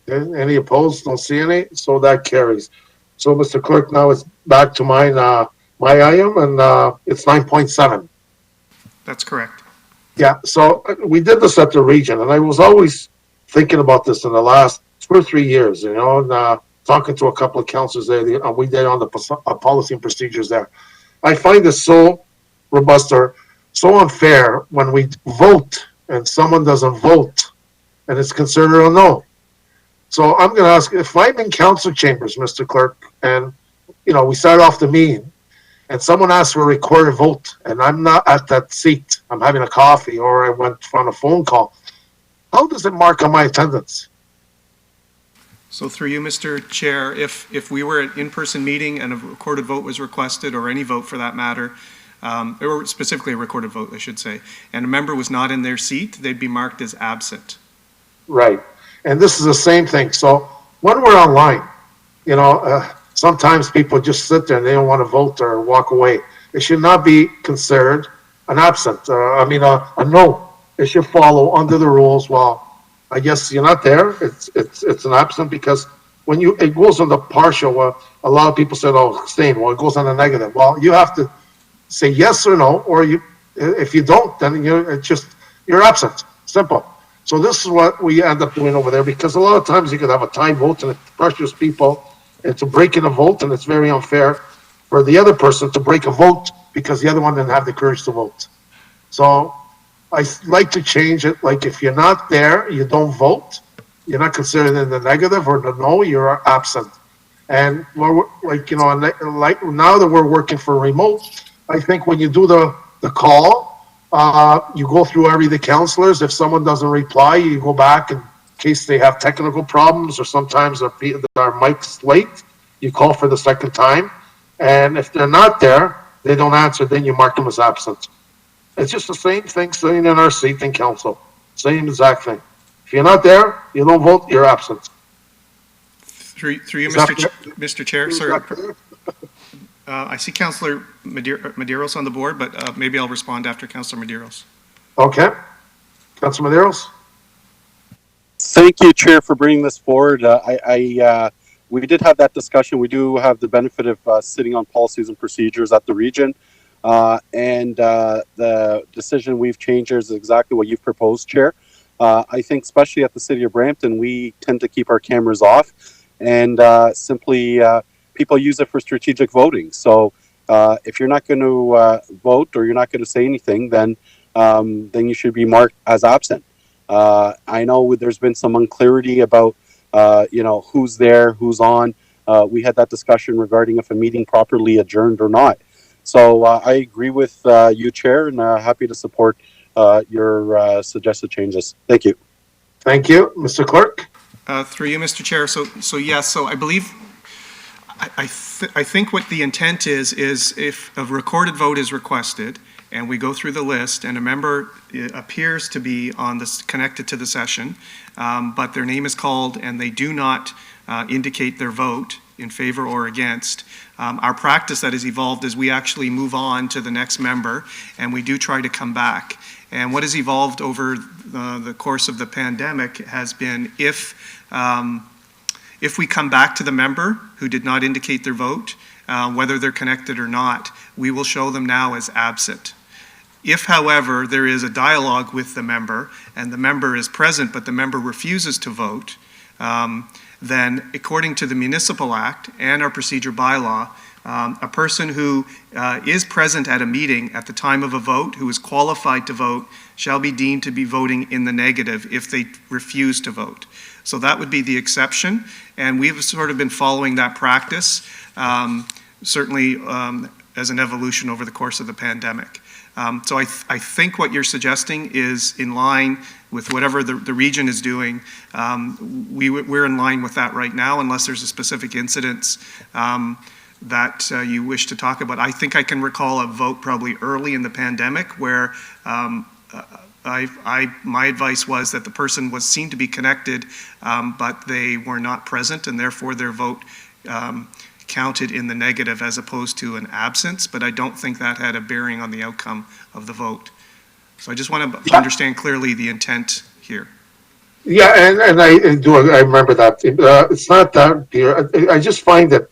Any opposed? Don't see any. So that carries. So, Mr. Clerk, now it's back to my item, and it's 9.7. That's correct. Yeah, so we did this at the region, and I was always thinking about this in the last 2 or 3 years, and talking to a couple of councillors there. We did on the policy and procedures there. I find it so robust or so unfair when we vote and someone doesn't vote and it's considered a no. So I'm going to ask, if I'm in council chambers, Mr. Clerk, and, we start off the meeting and someone asks for a recorded vote and I'm not at that seat, I'm having a coffee or I went on a phone call, how does it mark on my attendance? So through you, Mr. Chair, if we were at in-person meeting and a recorded vote was requested, or any vote for that matter, or specifically a recorded vote, I should say, and a member was not in their seat, they'd be marked as absent. Right. And this is the same thing. So when we're online, sometimes people just sit there and they don't want to vote or walk away. It should not be considered an absent, a no. It should follow under the rules. Well, I guess you're not there. It's an absent because when it goes on the partial, a lot of people said, "Oh, abstain." Well, it goes on the negative. Well, you have to say yes or no, or if you don't, then you're absent. Simple. So this is what we end up doing over there, because a lot of times you could have a tie vote and it pressures people into breaking a vote, and it's very unfair for the other person to break a vote because the other one didn't have the courage to vote. So I like to change it. Like, if you're not there, you don't vote. You're not considered in the negative or the no, you're absent. And we're now that we're working for remote, I think when you do the call, you go through the councillors. If someone doesn't reply, you go back in case they have technical problems, or sometimes their mic's late. You call for the second time. And if they're not there, they don't answer, then you mark them as absent. It's just the same thing sitting in our seat in council. Same exact thing. If you're not there, you don't vote, you're absent. Through you, Mr. Chair, sorry. I see Councillor Medeiros on the board, but maybe I'll respond after Councillor Medeiros. Okay. Councillor Medeiros? Thank you, Chair, for bringing this forward. We did have that discussion. We do have the benefit of sitting on policies and procedures at the region. And the decision we've changed is exactly what you've proposed, Chair. I think especially at the City of Brampton, we tend to keep our cameras off, and simply people use it for strategic voting. So if you're not going to vote, or you're not going to say anything, then you should be marked as absent. I know there's been some unclarity about who's there, who's on. We had that discussion regarding if a meeting properly adjourned or not. So I agree with you, Chair, and happy to support your suggested changes. Thank you. Thank you. Mr. Clerk? Through you, Mr. Chair. So yes, so I believe, I think what the intent is if a recorded vote is requested and we go through the list and a member appears to be on this, connected to the session, but their name is called and they do not indicate their vote in favor or against, our practice that has evolved is we actually move on to the next member and we do try to come back. And what has evolved over the course of the pandemic has been if we come back to the member who did not indicate their vote, whether they're connected or not, we will show them now as absent. If, however, there is a dialogue with the member and the member is present but the member refuses to vote, then according to the Municipal Act and our procedure bylaw, a person who is present at a meeting at the time of a vote, who is qualified to vote, shall be deemed to be voting in the negative if they refuse to vote. So that would be the exception, and we've sort of been following that practice, certainly as an evolution over the course of the pandemic. So I think what you're suggesting is in line with whatever the region is doing. We're in line with that right now, unless there's a specific incident that you wish to talk about. I think I can recall a vote probably early in the pandemic where my advice was that the person seemed to be connected, but they were not present, and therefore their vote counted in the negative as opposed to an absence, but I don't think that had a bearing on the outcome of the vote. So I just want to understand clearly the intent here. Yeah, and I remember that. It's not that, dear. I just find that,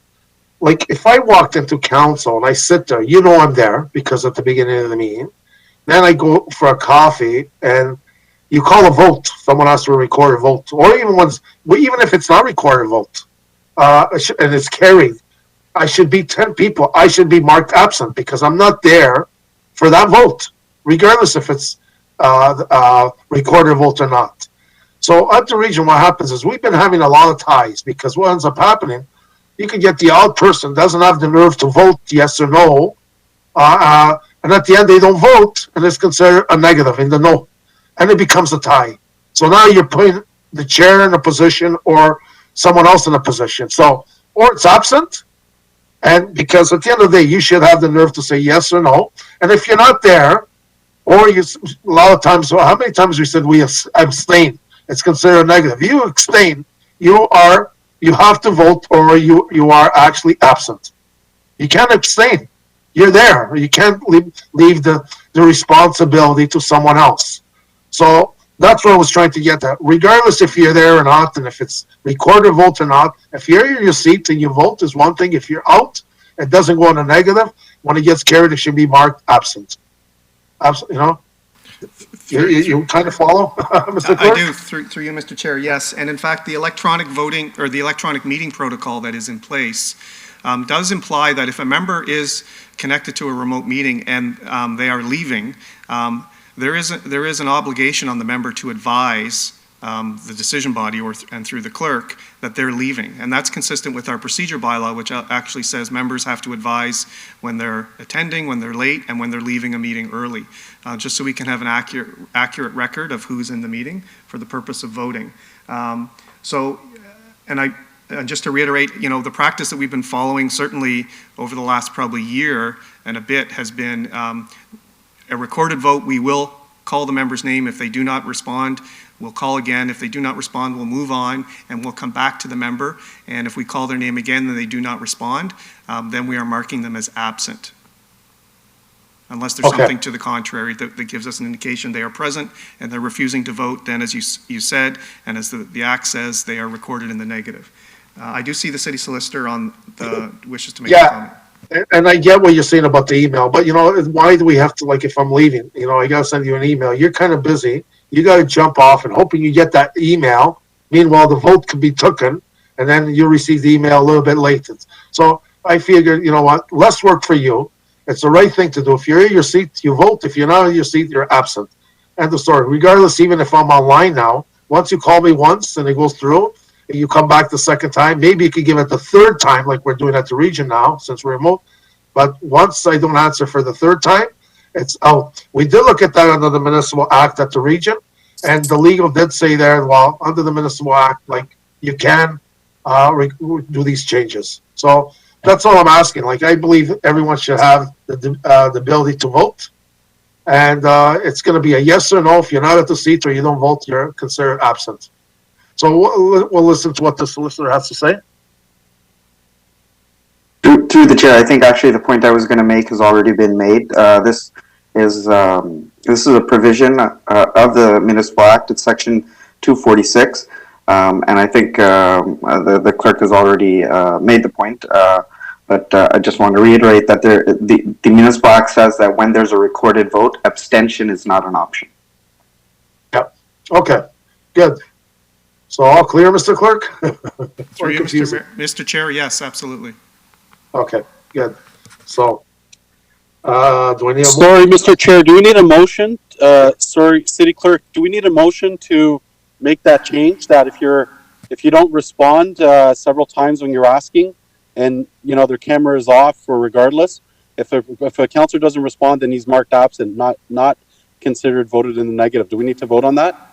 like, if I walked into council and I sit there, I'm there because at the beginning of the meeting, then I go for a coffee and you call a vote. Someone has to record a vote, or even if it's not recorded vote, and it's carried, I should be 10 people. I should be marked absent because I'm not there for that vote, regardless if it's recorded vote or not. So at the region, what happens is we've been having a lot of ties because what ends up happening, you can get the odd person doesn't have the nerve to vote yes or no, and at the end they don't vote, and it's considered a negative in the no, and it becomes a tie. So now you're putting the chair in a position or someone else in a position. So, or it's absent, and because at the end of the day, you should have the nerve to say yes or no. And if you're not there, or a lot of times, how many times we said we abstain? It's considered a negative. You abstain, you have to vote, or you are actually absent. You can't abstain. You're there. You can't leave the responsibility to someone else. So that's what I was trying to get at. Regardless if you're there or not, and if it's recorded vote or not, if you're in your seat and you vote is one thing. If you're out, it doesn't go in a negative. When it gets carried, it should be marked absent. Absolutely, You kind of follow, Mr. Clerk? I do, through you, Mr. Chair, yes. And in fact, the electronic voting or the electronic meeting protocol that is in place does imply that if a member is connected to a remote meeting and they are leaving, there is an obligation on the member to advise the decision body and through the clerk that they're leaving. And that's consistent with our procedure bylaw, which actually says members have to advise when they're attending, when they're late, and when they're leaving a meeting early, just so we can have an accurate record of who's in the meeting for the purpose of voting. And just to reiterate, the practice that we've been following certainly over the last probably year and a bit has been a recorded vote. We will call the member's name. If they do not respond, we'll call again. If they do not respond, we'll move on and we'll come back to the member. And if we call their name again and they do not respond, then we are marking them as absent. Unless there's something to the contrary that gives us an indication they are present and they're refusing to vote, then as you said, and as the Act says, they are recorded in the negative. I do see the city solicitor on the wishes to make a comment. And I get what you're saying about the email, but why do we have to, like, if I'm leaving, I got to send you an email. You're kind of busy. You got to jump off and hoping you get that email. Meanwhile, the vote could be taken, and then you receive the email a little bit late. So I figured, less work for you. It's the right thing to do. If you're in your seat, you vote. If you're not in your seat, you're absent. End of story. Regardless, even if I'm online now, once you call me once and it goes through, you come back the second time, maybe you could give it the third time, like we're doing at the region now, since we're remote. But once I don't answer for the third time, it's out. We did look at that under the municipal act at the region, and the legal did say there, well, under the municipal act, like, you can do these changes. So that's all I'm asking. Like, I believe everyone should have the ability to vote. And it's going to be a yes or no. If you're not at the seat or you don't vote, you're considered absent. So we'll listen to what the solicitor has to say. Through the chair, I think actually the point I was going to make has already been made. This is a provision of the Municipal Act. It's Section 246, and I think the clerk has already made the point. But I just want to reiterate that the Municipal Act says that when there's a recorded vote, abstention is not an option. Yep. Okay. Good. So all clear, Mr. Clerk? Through you, Mr. Chair, yes, absolutely. Okay, good. So, do I need a Sorry, Mr. Chair, do we need a motion? Sorry, City Clerk, do we need a motion to make that change? That if you don't respond several times when you're asking, and their camera is off, or regardless, if a councillor doesn't respond, then he's marked absent, not considered voted in the negative. Do we need to vote on that?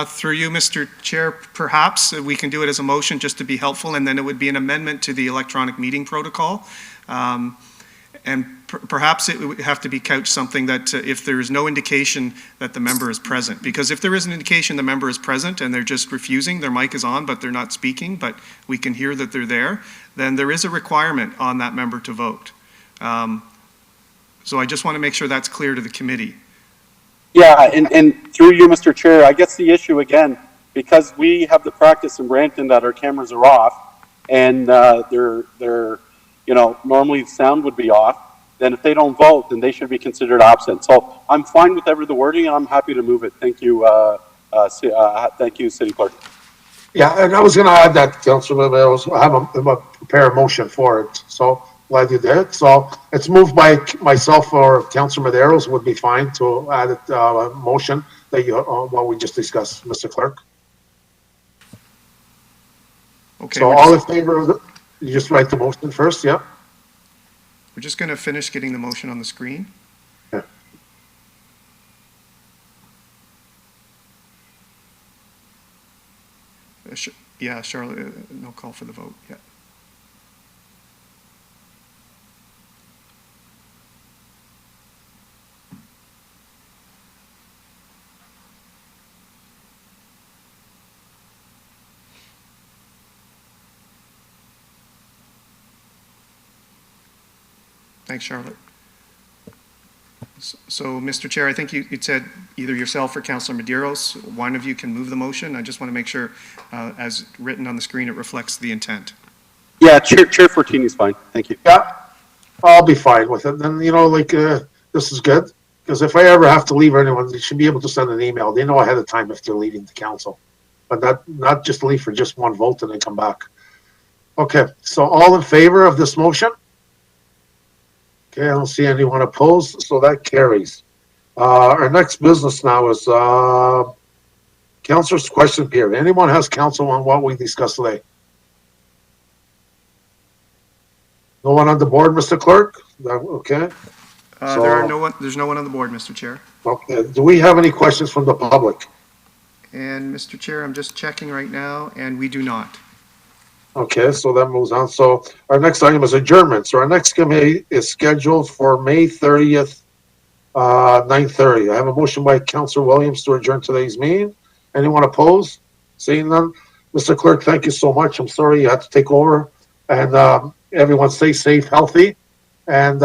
Through you, Mr. Chair, perhaps we can do it as a motion just to be helpful, and then it would be an amendment to the electronic meeting protocol. And perhaps it would have to be couched something that if there is no indication that the member is present, because if there is an indication the member is present and they're just refusing, their mic is on, but they're not speaking, but we can hear that they're there, then there is a requirement on that member to vote. So I just want to make sure that's clear to the committee. Yeah, and through you, Mr. Chair, I guess the issue again, because we have the practice in Brampton that our cameras are off, and they're normally the sound would be off, then if they don't vote, then they should be considered absent. So I'm fine with the wording, and I'm happy to move it. Thank you, thank you, City Clerk. Yeah, and I was going to add that, Councilor, I have a prepare a motion for it. So glad you did. So it's moved by myself or Councilor Medeiros would be fine to add a motion that what we just discussed, Mr. Clerk. Okay. So all in favor of you just write the motion first, yeah? We're just going to finish getting the motion on the screen. Yeah. Yeah, Charlotte, no call for the vote. Yeah. Thanks, Charlotte. So, Mr. Chair, I think you said either yourself or Councilor Medeiros, one of you can move the motion. I just want to make sure, as written on the screen, it reflects the intent. Yeah, Chair Fortini is fine. Thank you. Yeah, I'll be fine with it. Then, this is good. Because if I ever have to leave or anyone, they should be able to send an email. They know ahead of time if they're leaving the council. But not just leave for just one vote and then come back. Okay, so all in favor of this motion? Okay, I don't see anyone opposed, so that carries. Our next business now is councilor's question period. Anyone has counsel on what we discussed today? No one on the board, Mr. Clerk? Okay. There's no one on the board, Mr. Chair. Okay. Do we have any questions from the public? And Mr. Chair, I'm just checking right now, and we do not. Okay, so that moves on. So our next item is adjournment. So our next committee is scheduled for May 30th, 9:30. I have a motion by Councilor Williams to adjourn today's meeting. Anyone opposed? Seeing none? Mr. Clerk, thank you so much. I'm sorry you had to take over. And everyone stay safe, healthy, and